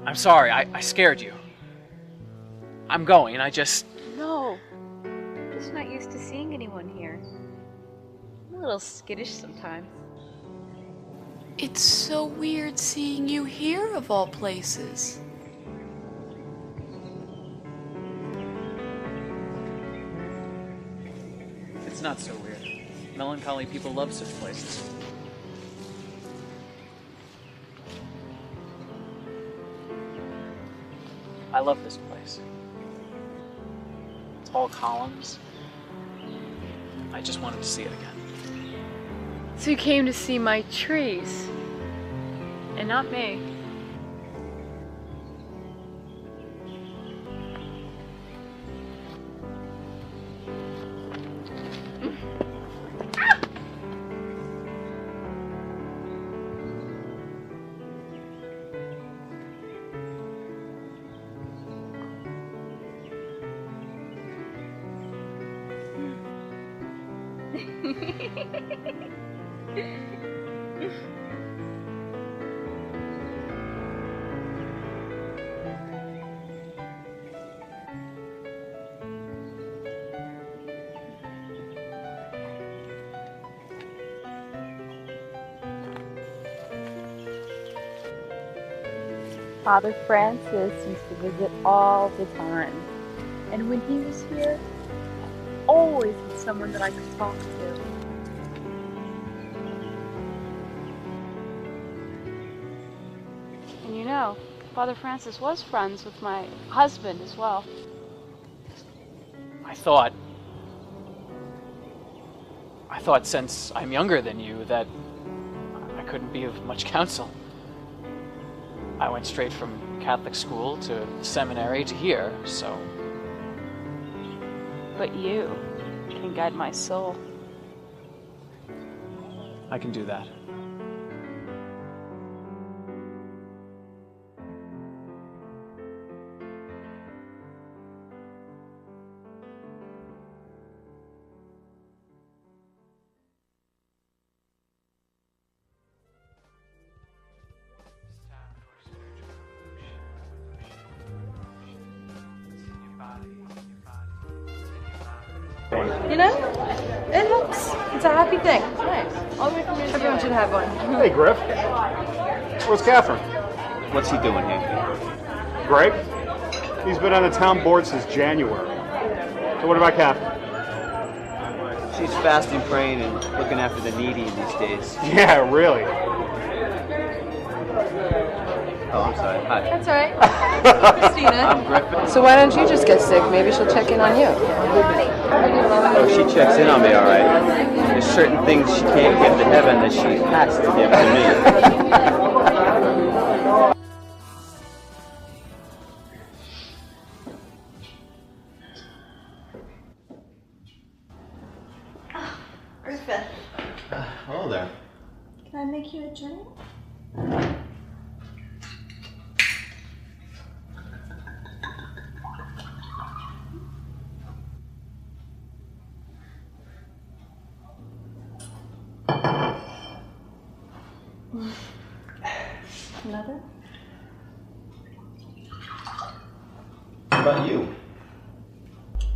I'm sorry, I scared you. I'm going, No, I'm just not used to seeing anyone here. I'm a little skittish sometimes. It's so weird seeing you here, of all places. It's not so weird. Melancholy people love such places. I love this place. Tall columns. I just wanted to see it again. So you came to see my trees, and not me. Father Francis used to visit all the time. And when he was here, I always had someone that I could talk to. And you know, Father Francis was friends with my husband as well. I thought since I'm younger than you that I couldn't be of much counsel. I went straight from Catholic school to seminary to here, so... But you can guide my soul. I can do that. You know? It helps. It's a happy thing. Nice. Everyone should have one. Hey, Griff. Where's Catherine? What's he doing here? Greg? He's been on the town board since January. So what about Catherine? She's fasting, praying, and looking after the needy these days. Yeah, really. Oh, I'm sorry. Hi. That's all right. Christina. I'm Griffith. So why don't you just get sick? Maybe she'll check in on you. Oh, she checks in on me, all right. There's certain things she can't give to heaven that she has to give to me. Griffith, Hello there. can I make you a drink? Another? What about you?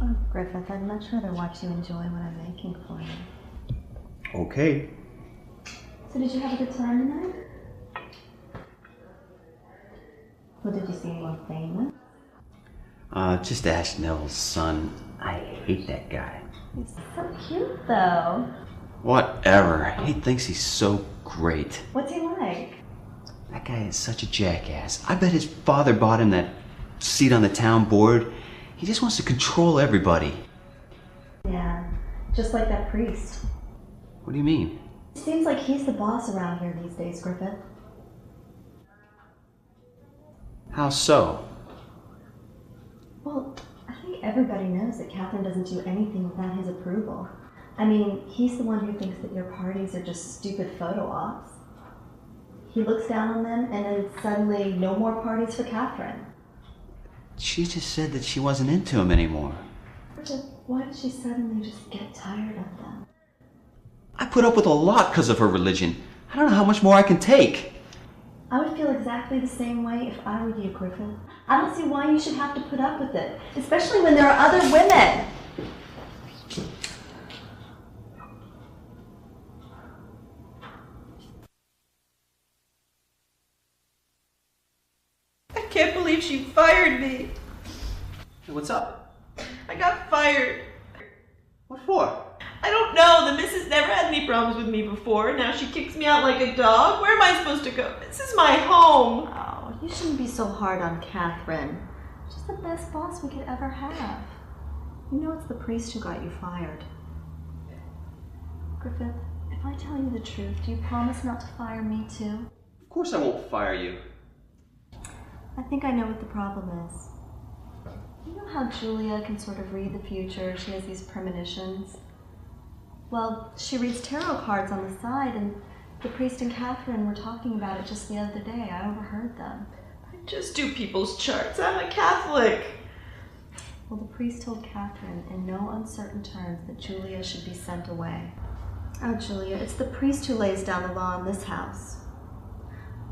Oh, Griffith, I'd much rather watch you enjoy what I'm making for you. Okay. So did you have a good time tonight? Well, did you see anyone famous? Just Ash Neville's son. I hate that guy. He's so cute, though. Whatever. He thinks he's so great. What's he like? That guy is such a jackass. I bet his father bought him that seat on the town board. He just wants to control everybody. Yeah, just like that priest. What do you mean? It seems like he's the boss around here these days, Griffith. How so? Well, I think everybody knows that Catherine doesn't do anything without his approval. I mean, he's the one who thinks that your parties are just stupid photo ops. He looks down on them, and then suddenly no more parties for Catherine. She just said that she wasn't into him anymore. Griffith, why did she suddenly just get tired of them? I put up with a lot because of her religion. I don't know how much more I can take. I would feel exactly the same way if I were you, Griffith. I don't see why you should have to put up with it, especially when there are other women. I can't believe she fired me. Hey, what's up? I got fired. What for? I don't know. The missus never had any problems with me before. Now she kicks me out like a dog. Where am I supposed to go? This is my home. Oh, you shouldn't be so hard on Catherine. She's the best boss we could ever have. You know it's the priest who got you fired. Griffith, if I tell you the truth, do you promise not to fire me too? Of course I won't fire you. I think I know what the problem is. You know how Julia can sort of read the future? She has these premonitions. Well, she reads tarot cards on the side, and the priest and Catherine were talking about it just the other day. I overheard them. I just do people's charts. I'm a Catholic. Well, the priest told Catherine in no uncertain terms that Julia should be sent away. Oh, Julia, it's the priest who lays down the law in this house.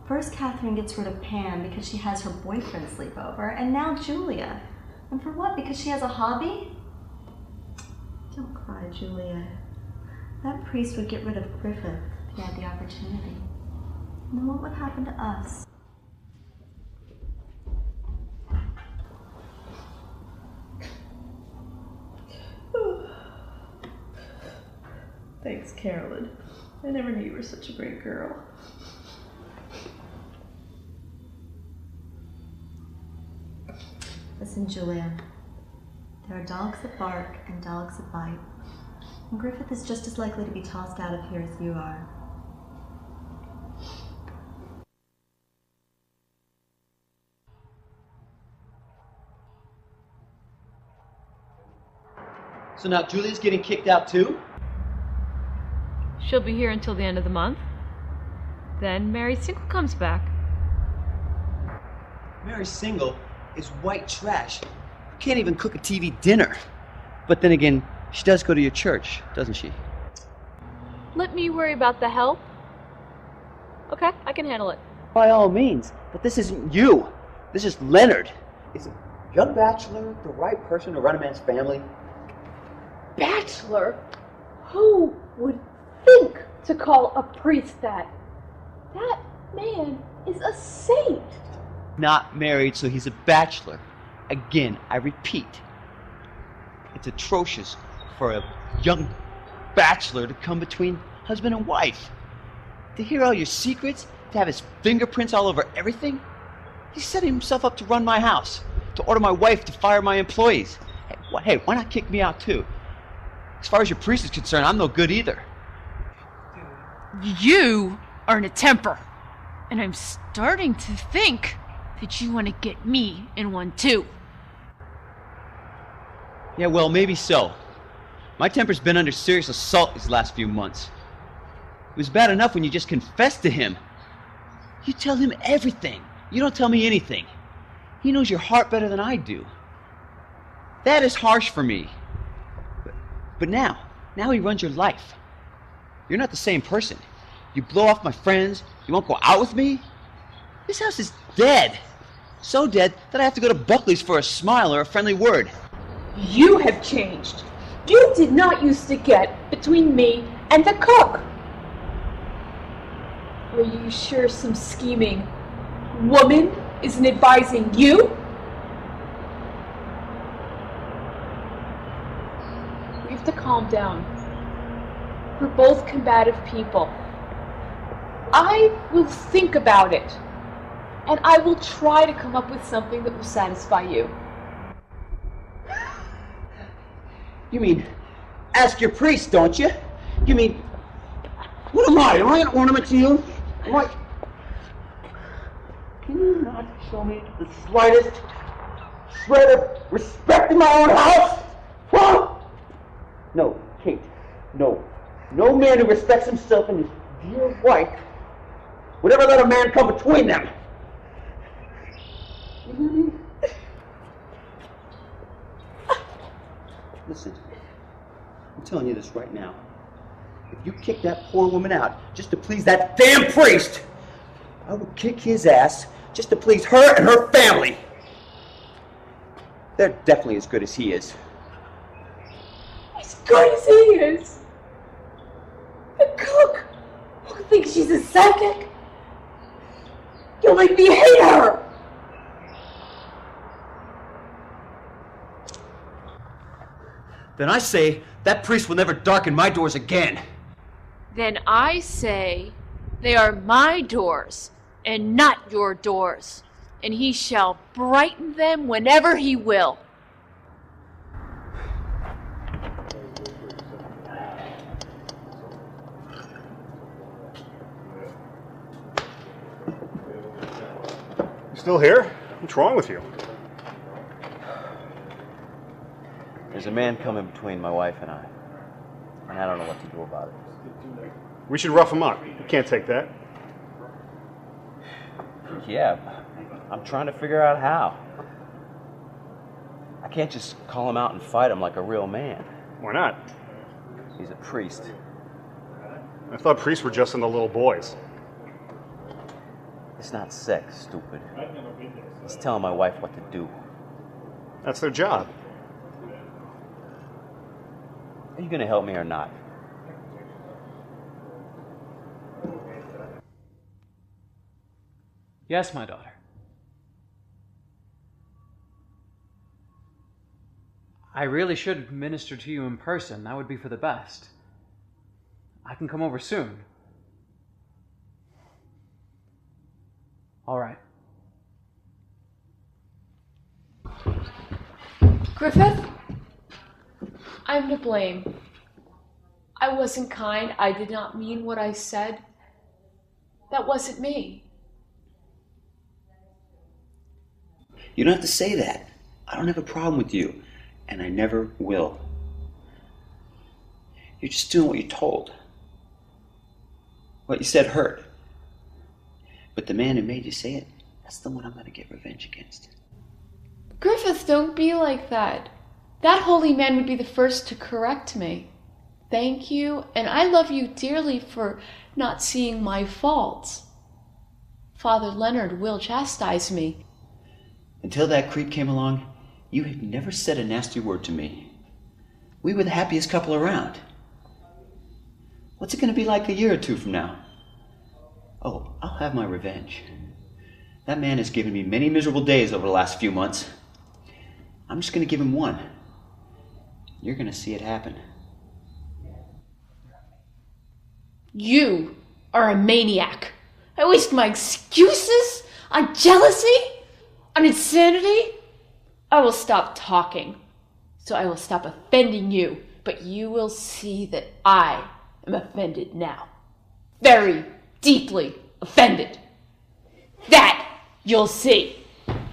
First, Catherine gets rid of Pam because she has her boyfriend sleep over, and now Julia. And for what? Because she has a hobby? Don't cry, Julia. That priest would get rid of Griffith if he had the opportunity. And then what would happen to us? Thanks, Carolyn. I never knew you were such a great girl. Listen, Julia. There are dogs that bark and dogs that bite. And Griffith is just as likely to be tossed out of here as you are. So now Julia's getting kicked out too? She'll be here until the end of the month. Then Mary Single comes back. Mary Single is white trash. Can't even cook a TV dinner. But then again, she does go to your church, doesn't she? Let me worry about the help. Okay, I can handle it. By all means. But this isn't you. This is Leonard. Is a young bachelor the right person to run a man's family? bachelor? Who would think to call a priest that? That man is a saint. Not married, so he's a bachelor. Again, I repeat, it's atrocious for a young bachelor to come between husband and wife. To hear all your secrets, to have his fingerprints all over everything. He's setting himself up to run my house, to order my wife to fire my employees. Hey, why not kick me out too? As far as your priest is concerned, I'm no good either. You are in a temper, and I'm starting to think that you want to get me in one too. Yeah, well, maybe so. My temper's been under serious assault these last few months. It was bad enough when you just confessed to him. You tell him everything. You don't tell me anything. He knows your heart better than I do. That is harsh for me. But now he runs your life. You're not the same person. You blow off my friends. You won't go out with me. This house is dead. So dead that I have to go to Buckley's for a smile or a friendly word. You have changed. You did not used to get between me and the cook. Were you sure some scheming woman isn't advising you? We have to calm down. We're both combative people. I will think about it, and I will try to come up with something that will satisfy you. You mean, ask your priest, don't you? You mean, what am I? Am I an ornament to you? Am I... Can you not show me the slightest shred of respect in my own house? Huh? No, Kate, no. No man who respects himself and his dear wife would ever let a man come between them. You hear me? Listen, I'm telling you this right now. If you kick that poor woman out just to please that damn priest, I will kick his ass just to please her and her family. They're definitely as good as he is. As good as he is? The cook who thinks she's a psychic? You'll make me hate her! Then I say that priest will never darken my doors again. Then I say they are my doors and not your doors, and he shall brighten them whenever he will. You still here? What's wrong with you? There's a man coming between my wife and I don't know what to do about it. We should rough him up. You can't take that. Yeah, I'm trying to figure out how. I can't just call him out and fight him like a real man. Why not? He's a priest. I thought priests were just into little boys. It's not sex, stupid. It's telling my wife what to do. That's their job. Are you going to help me or not? Yes, my daughter. I really should minister to you in person. That would be for the best. I can come over soon. All right. Griffith, I'm to blame. I wasn't kind. I did not mean what I said. That wasn't me. You don't have to say that. I don't have a problem with you, and I never will. You're just doing what you're told. What you said hurt. But the man who made you say it, that's the one I'm going to get revenge against. Griffith, don't be like that. That holy man would be the first to correct me. Thank you, and I love you dearly for not seeing my faults. Father Leonard will chastise me. Until that creep came along, you had never said a nasty word to me. we were the happiest couple around. What's it going to be like a year or two from now? Oh, I'll have my revenge. That man has given me many miserable days over the last few months. I'm just going to give him one. You're going to see it happen. You are a maniac. I waste my excuses on jealousy, on insanity. I will stop talking, so I will stop offending you, but you will see that I am offended now. Very deeply offended. That you'll see.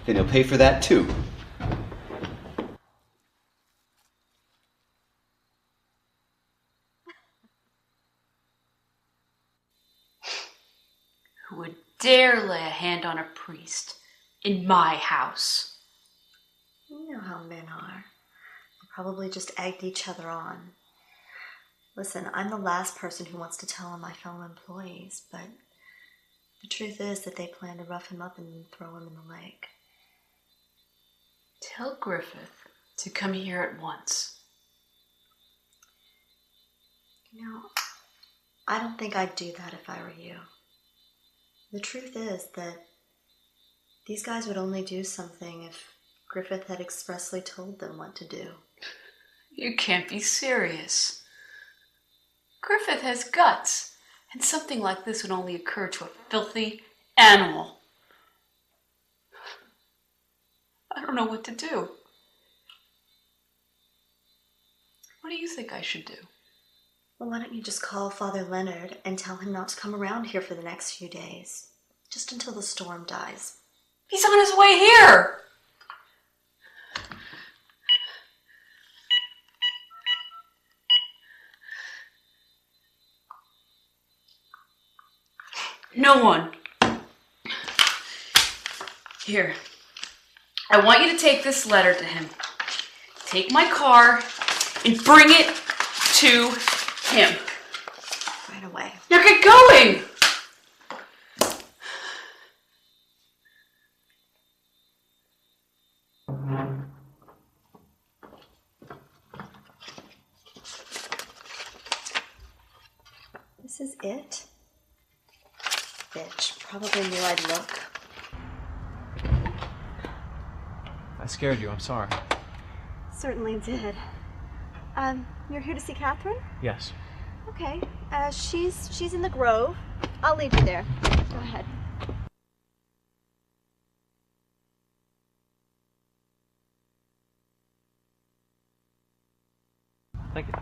Then he'll pay for that too. Who would dare lay a hand on a priest in my house? You know how men are. They probably just egged each other on. Listen, I'm the last person who wants to tell on my fellow employees, but the truth is that they plan to rough him up and throw him in the lake. Tell Griffith to come here at once. You know, I don't think I'd do that if I were you. The truth is that these guys would only do something if Griffith had expressly told them what to do. You can't be serious. Griffith has guts, and something like this would only occur to a filthy animal. I don't know what to do. What do you think I should do? Well, why don't you just call Father Leonard and tell him not to come around here for the next few days, just until the storm dies. He's on his way here! No one. Here. I want you to take this letter to him. Take my car and bring it to him. Right away. Now get going! This is it? Bitch, probably knew I'd look. I scared you, I'm sorry. Certainly did. You're here to see Catherine? Yes. Okay. She's in the Grove. I'll lead you there. Go ahead. Thank you.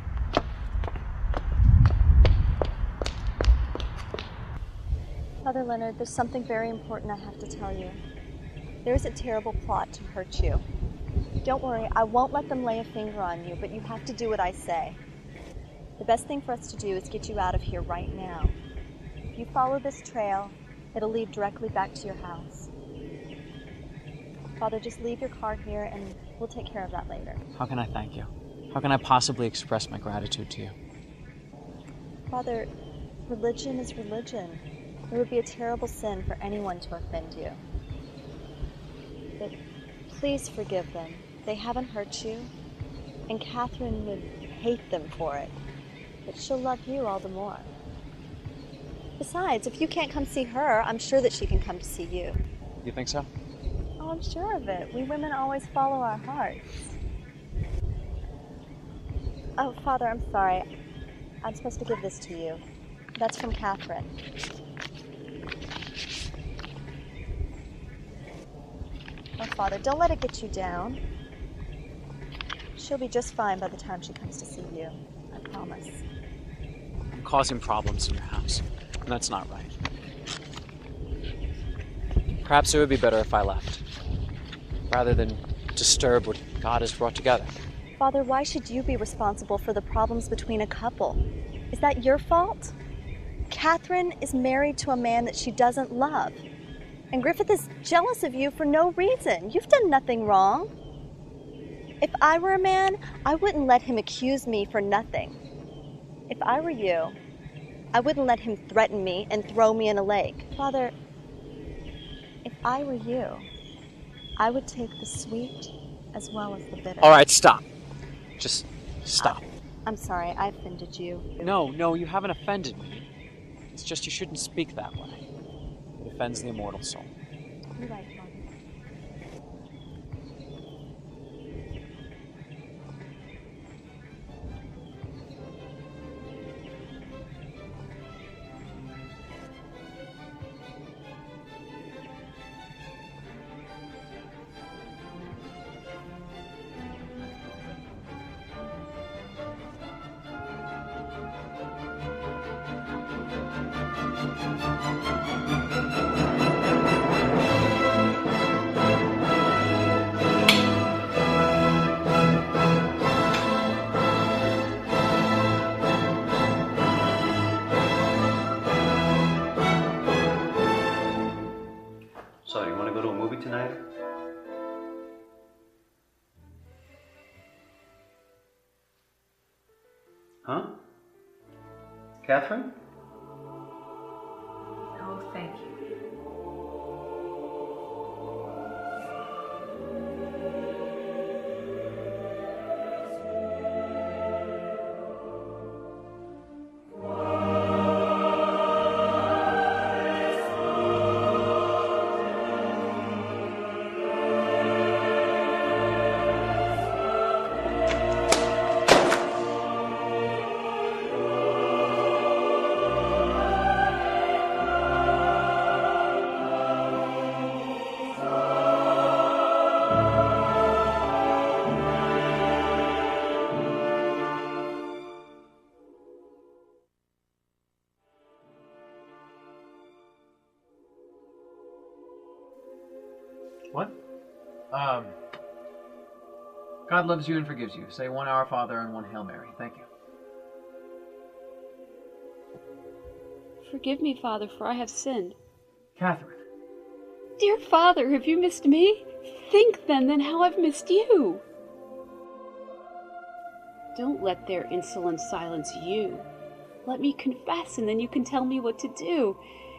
Father Leonard, there's something very important I have to tell you. There's a terrible plot to hurt you. Don't worry, I won't let them lay a finger on you, but you have to do what I say. The best thing for us to do is get you out of here right now. If you follow this trail, it'll lead directly back to your house. Father, just leave your car here and we'll take care of that later. How can I thank you? How can I possibly express my gratitude to you? Father, religion is religion. It would be a terrible sin for anyone to offend you. But please forgive them. They haven't hurt you, and Catherine would hate them for it. But she'll love you all the more. Besides, if you can't come see her, I'm sure that she can come to see you. You think so? Oh, I'm sure of it. We women always follow our hearts. Oh, Father, I'm sorry. I'm supposed to give this to you. That's from Catherine. Oh, Father, don't let it get you down. She'll be just fine by the time she comes to see you. I promise. I'm causing problems in your house, and that's not right. Perhaps it would be better if I left, rather than disturb what God has brought together. Father, why should you be responsible for the problems between a couple? Is that your fault? Catherine is married to a man that she doesn't love. And Griffith is jealous of you for no reason. You've done nothing wrong. If I were a man, I wouldn't let him accuse me for nothing. If I were you, I wouldn't let him threaten me and throw me in a lake. Father, if I were you, I would take the sweet as well as the bitter. All right, stop. Just Stop. I'm sorry, I offended you. No, you haven't offended me. It's just you shouldn't speak that way. It offends the immortal soul. You're right, Mom. So, you want to go to a movie tonight? Huh? Catherine? No, thank you. What? God loves you and forgives you. Say one Our Father and one Hail Mary. Thank you. Forgive me, Father, for I have sinned. Catherine. Dear Father, have you missed me? Think then how I've missed you. Don't let their insolence silence you. Let me confess, and then you can tell me what to do.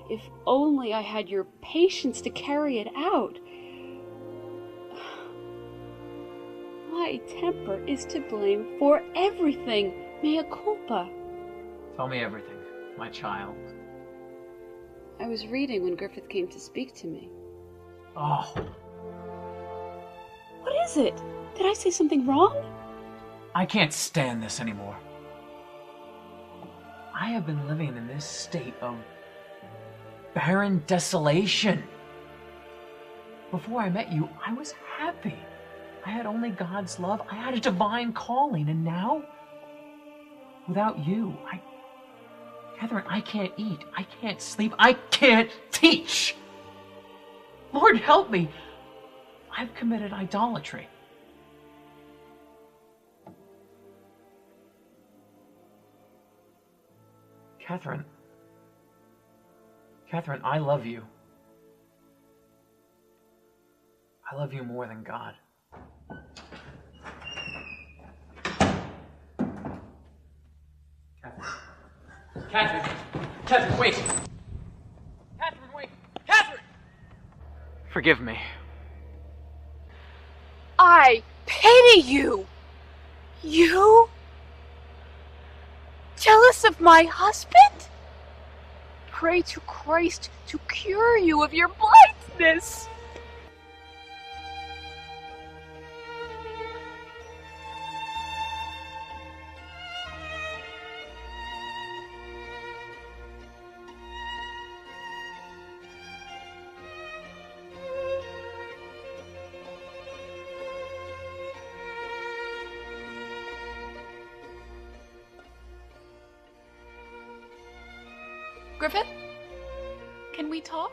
If only I had your patience to carry it out. My temper is to blame for everything. Mea culpa. Tell me everything, my child. I was reading when Griffith came to speak to me. Oh. What is it? Did I say something wrong? I can't stand this anymore. I have been living in this state of barren desolation. Before I met you, I was happy. I had only God's love. I had a divine calling, and now, without you, Catherine, I can't eat. I can't sleep. I can't teach. Lord, help me. I've committed idolatry. Catherine, I love you. I love you more than God. Catherine, wait! Catherine, wait! Catherine! Forgive me. I pity you! You? Jealous of my husband? Pray to Christ to cure you of your blindness! Griffith? Can we talk?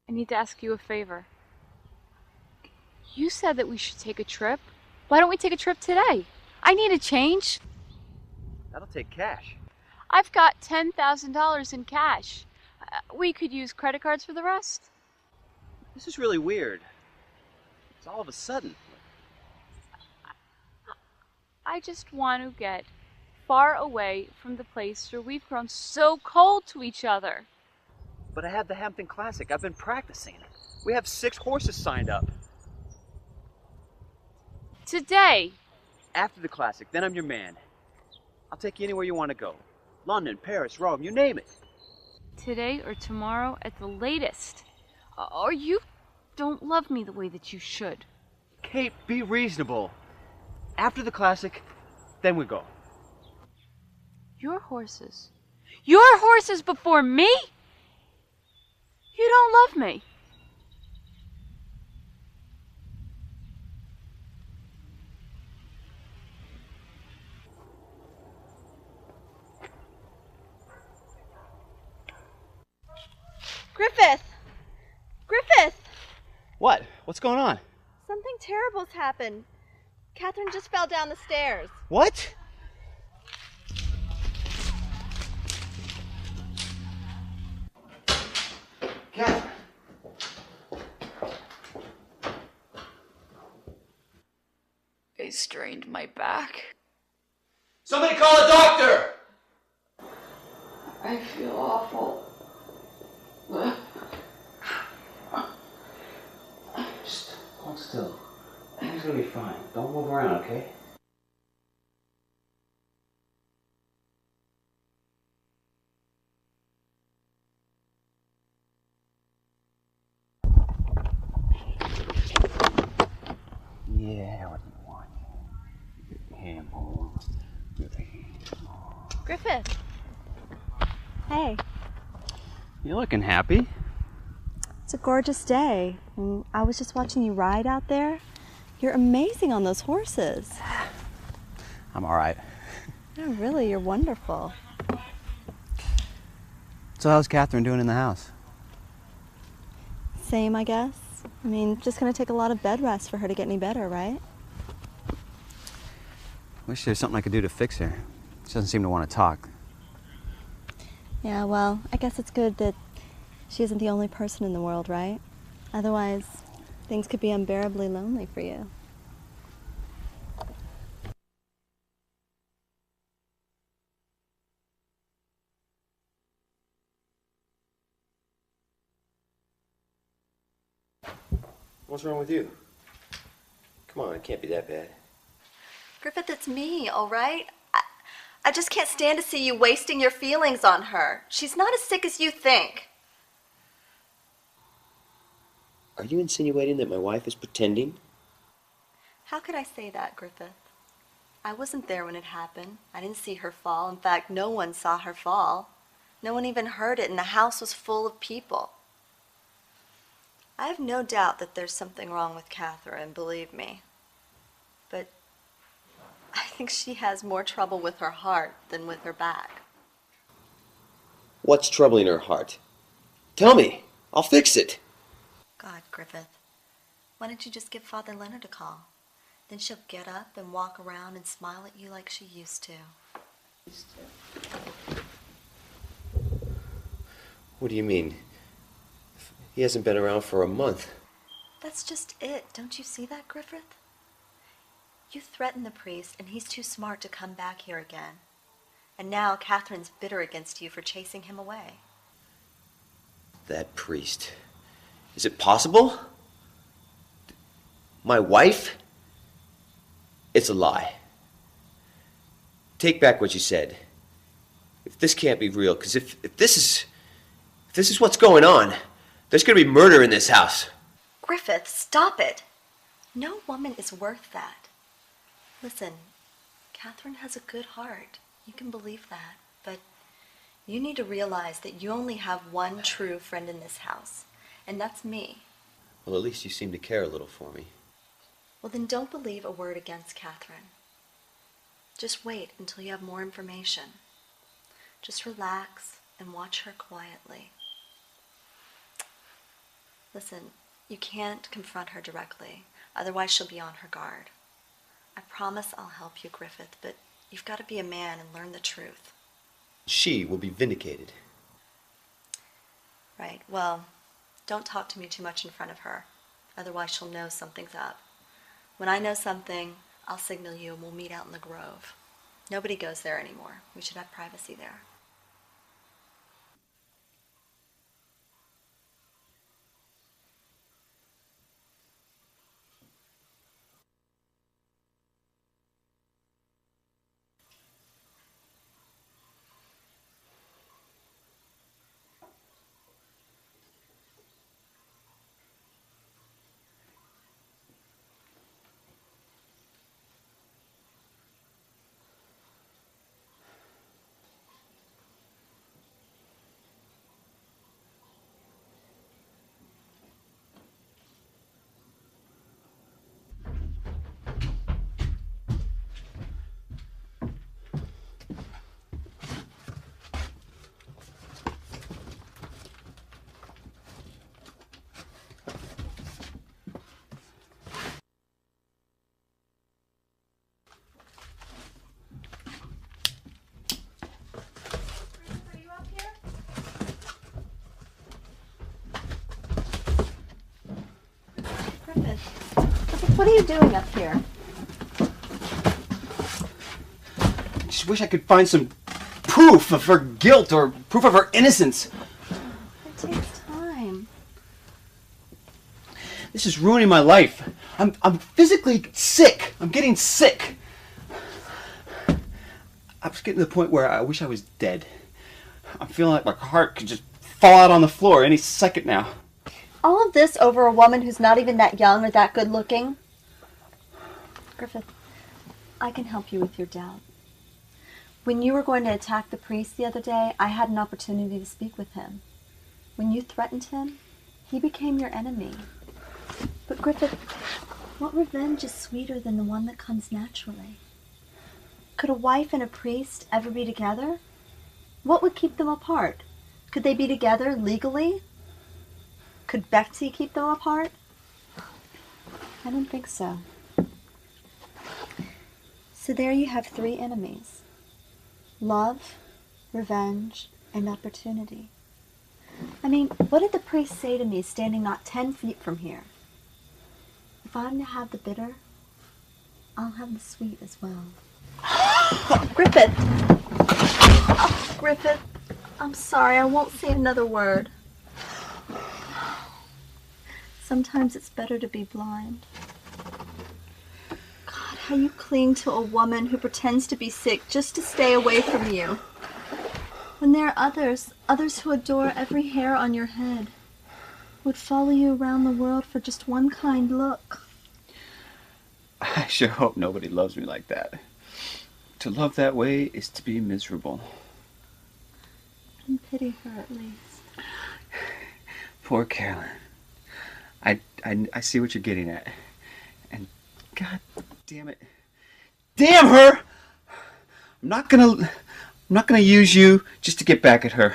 I need to ask you a favor. You said that we should take a trip. Why don't we take a trip today? I need a change. That'll take cash. I've got $10,000 in cash. We could use credit cards for the rest. This is really weird. It's all of a sudden. I just want to get far away from the place where we've grown so cold to each other. But I have the Hampton Classic. I've been practicing. We have 6 horses signed up. Today. After the classic, then I'm your man. I'll take you anywhere you want to go. London, Paris, Rome, you name it. Today or tomorrow at the latest. Or you don't love me the way that you should. Kate, be reasonable. After the classic, then we go. Your horses. Your horses before me? You don't love me. Griffith! Griffith! What? What's going on? Something terrible's happened. Catherine just fell down the stairs. What? Catherine! I strained my back. Somebody call a doctor! I feel awful. Just hold still. Everything's gonna be fine. Don't move around, okay? Yeah, what do you want? Hand more. Griffith! Hey. You're looking happy. It's a gorgeous day. I was just watching you ride out there. You're amazing on those horses. I'm alright. Yeah, really, you're wonderful. So how's Catherine doing in the house? Same, I guess. I mean, just gonna take a lot of bed rest for her to get any better, right? Wish there's something I could do to fix her. She doesn't seem to want to talk. Yeah, well, I guess it's good that she isn't the only person in the world, right? Otherwise, things could be unbearably lonely for you. What's wrong with you? Come on, it can't be that bad. Griffith, it's me, all right? I just can't stand to see you wasting your feelings on her. She's not as sick as you think. Are you insinuating that my wife is pretending? How could I say that, Griffith? I wasn't there when it happened. I didn't see her fall. In fact, no one saw her fall. No one even heard it, and the house was full of people. I have no doubt that there's something wrong with Catherine, believe me. But I think she has more trouble with her heart than with her back. What's troubling her heart? Tell me. I'll fix it. God, Griffith, why don't you just give Father Leonard a call? Then she'll get up and walk around and smile at you like she used to. What do you mean? He hasn't been around for a month. That's just it. Don't you see that, Griffith? You threatened the priest, and he's too smart to come back here again. And now Catherine's bitter against you for chasing him away. That priest. Is it possible? My wife? It's a lie. Take back what you said. If this can't be real, because if this is what's going on, there's going to be murder in this house. Griffith, stop it. No woman is worth that. Listen, Catherine has a good heart. You can believe that. But you need to realize that you only have one true friend in this house, and that's me. Well, at least you seem to care a little for me. Well, then don't believe a word against Catherine. Just wait until you have more information. Just relax and watch her quietly. Listen, you can't confront her directly, otherwise she'll be on her guard. I promise I'll help you, Griffith, but you've got to be a man and learn the truth. She will be vindicated. Right, well, don't talk to me too much in front of her, otherwise she'll know something's up. When I know something, I'll signal you and we'll meet out in the grove. Nobody goes there anymore. We should have privacy there. What are you doing up here? I just wish I could find some proof of her guilt or proof of her innocence. It takes time. This is ruining my life. I'm physically sick. I'm getting sick. I was getting to the point where I wish I was dead. I'm feeling like my heart could just fall out on the floor any second now. All of this over a woman who's not even that young or that good looking? Griffith, I can help you with your doubt. When you were going to attack the priest the other day, I had an opportunity to speak with him. When you threatened him, he became your enemy. But Griffith, what revenge is sweeter than the one that comes naturally? Could a wife and a priest ever be together? What would keep them apart? Could they be together legally? Could Betsy keep them apart? I don't think so. So there you have 3 enemies. Love, revenge, and opportunity. I mean, what did the priest say to me standing not 10 feet from here? If I'm to have the bitter, I'll have the sweet as well. Griffith! Oh, Griffith, I'm sorry, I won't say another word. Sometimes it's better to be blind. God, how you cling to a woman who pretends to be sick just to stay away from you. When there are others who adore every hair on your head, would follow you around the world for just one kind look. I sure hope nobody loves me like that. To love that way is to be miserable. And pity her at least. Poor Carolyn. I see what you're getting at. And God damn it. Damn her! I'm not gonna use you just to get back at her.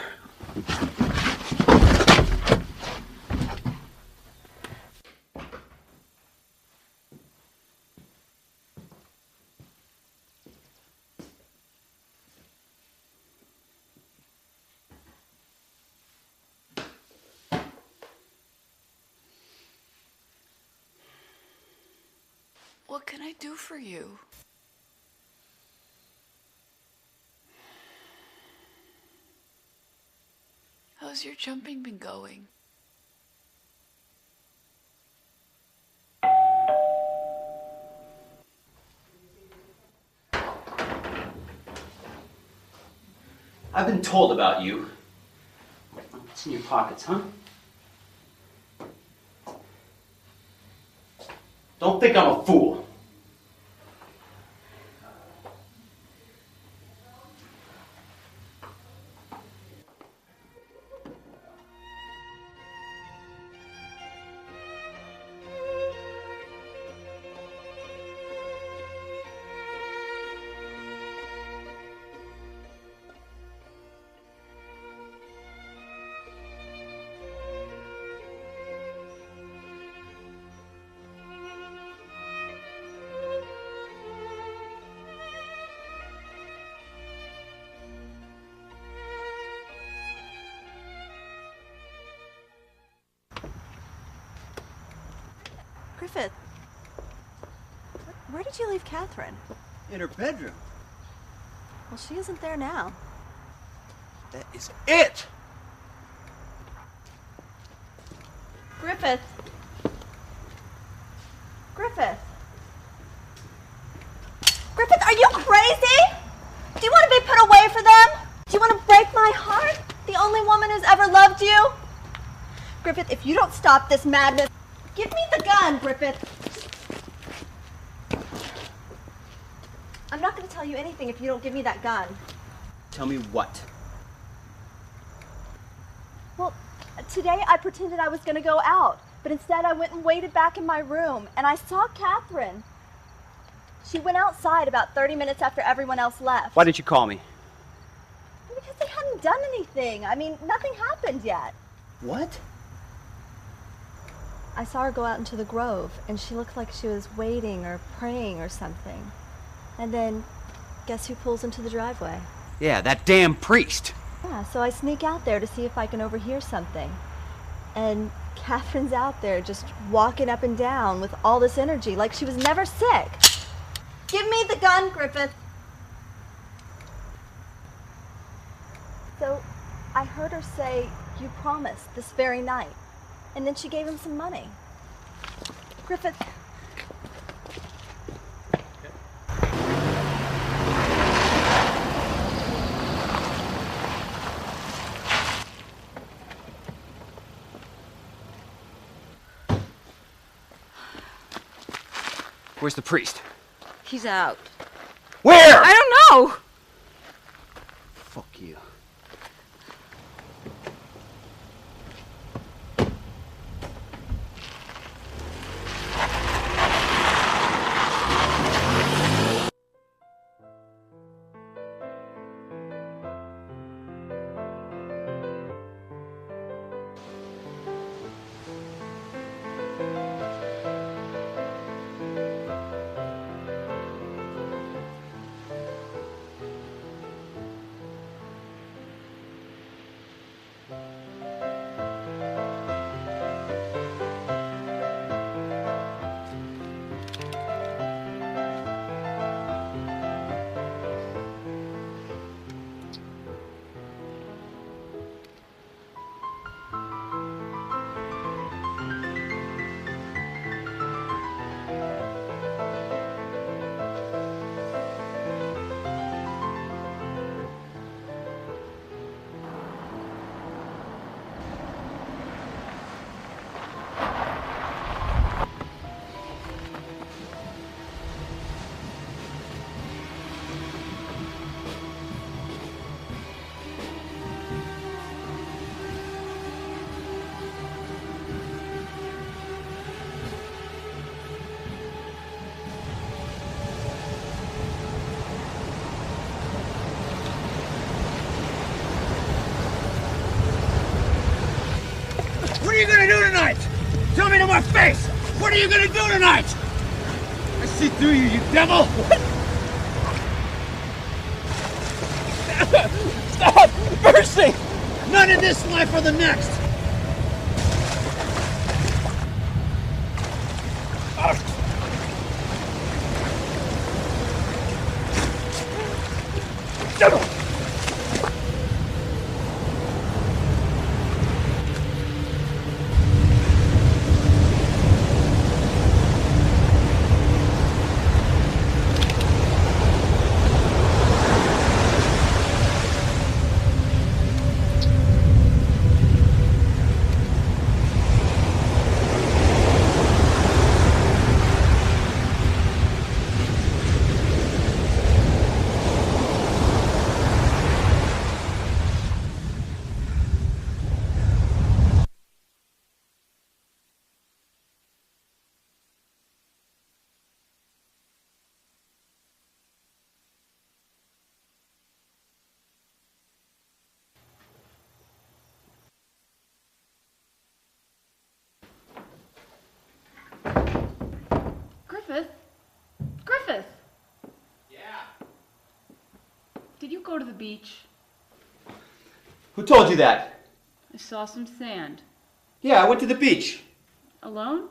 What can I do for you? How's your jumping been going? I've been told about you. What's in your pockets, huh? Don't think I'm a fool. Griffith, where did you leave Catherine? In her bedroom. Well, she isn't there now. That is it! Griffith! Griffith! Griffith, are you crazy? Do you want to be put away for them? Do you want to break my heart? The only woman who's ever loved you? Griffith, if you don't stop this madness... Give me the gun, Griffith! I'm not going to tell you anything if you don't give me that gun. Tell me what? Well, today I pretended I was going to go out, but instead I went and waited back in my room, and I saw Catherine. She went outside about 30 minutes after everyone else left. Why didn't you call me? Because they hadn't done anything. I mean, nothing happened yet. What? I saw her go out into the grove, and she looked like she was waiting or praying or something. And then, guess who pulls into the driveway? Yeah, that damn priest. Yeah, so I sneak out there to see if I can overhear something. And Catherine's out there just walking up and down with all this energy like she was never sick. Give me the gun, Griffith. So, I heard her say you promised this very night, and then she gave him some money. Griffith. Where's the priest? He's out. Where? I don't know! Fuck you. What are you gonna do tonight? Tell me to my face! What are you gonna do tonight? I see through you, you devil! Stop! Mercy! None in this life or the next! Griffith? Griffith! Yeah? Did you go to the beach? Who told you that? I saw some sand. Yeah, I went to the beach. Alone?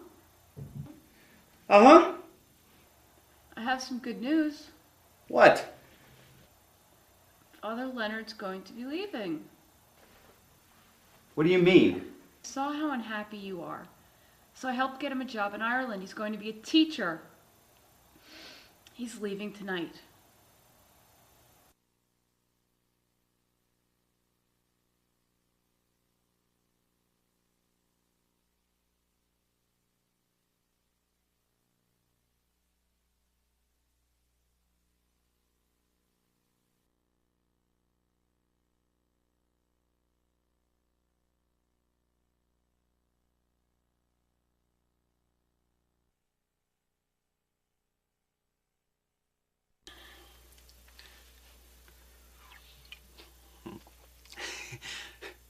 Uh-huh. I have some good news. What? Father Leonard's going to be leaving. What do you mean? I saw how unhappy you are. So I helped get him a job in Ireland. He's going to be a teacher. He's leaving tonight.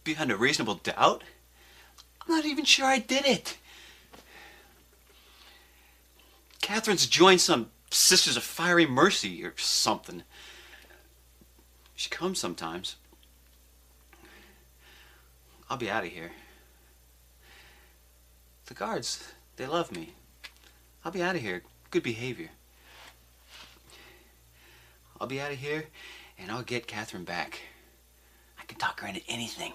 Beyond a reasonable doubt? I'm not even sure I did it. Catherine's joined some Sisters of Fiery Mercy or something. She comes sometimes. I'll be out of here. The guards, they love me. I'll be out of here. Good behavior. I'll be out of here, and I'll get Catherine back. I can talk her into anything.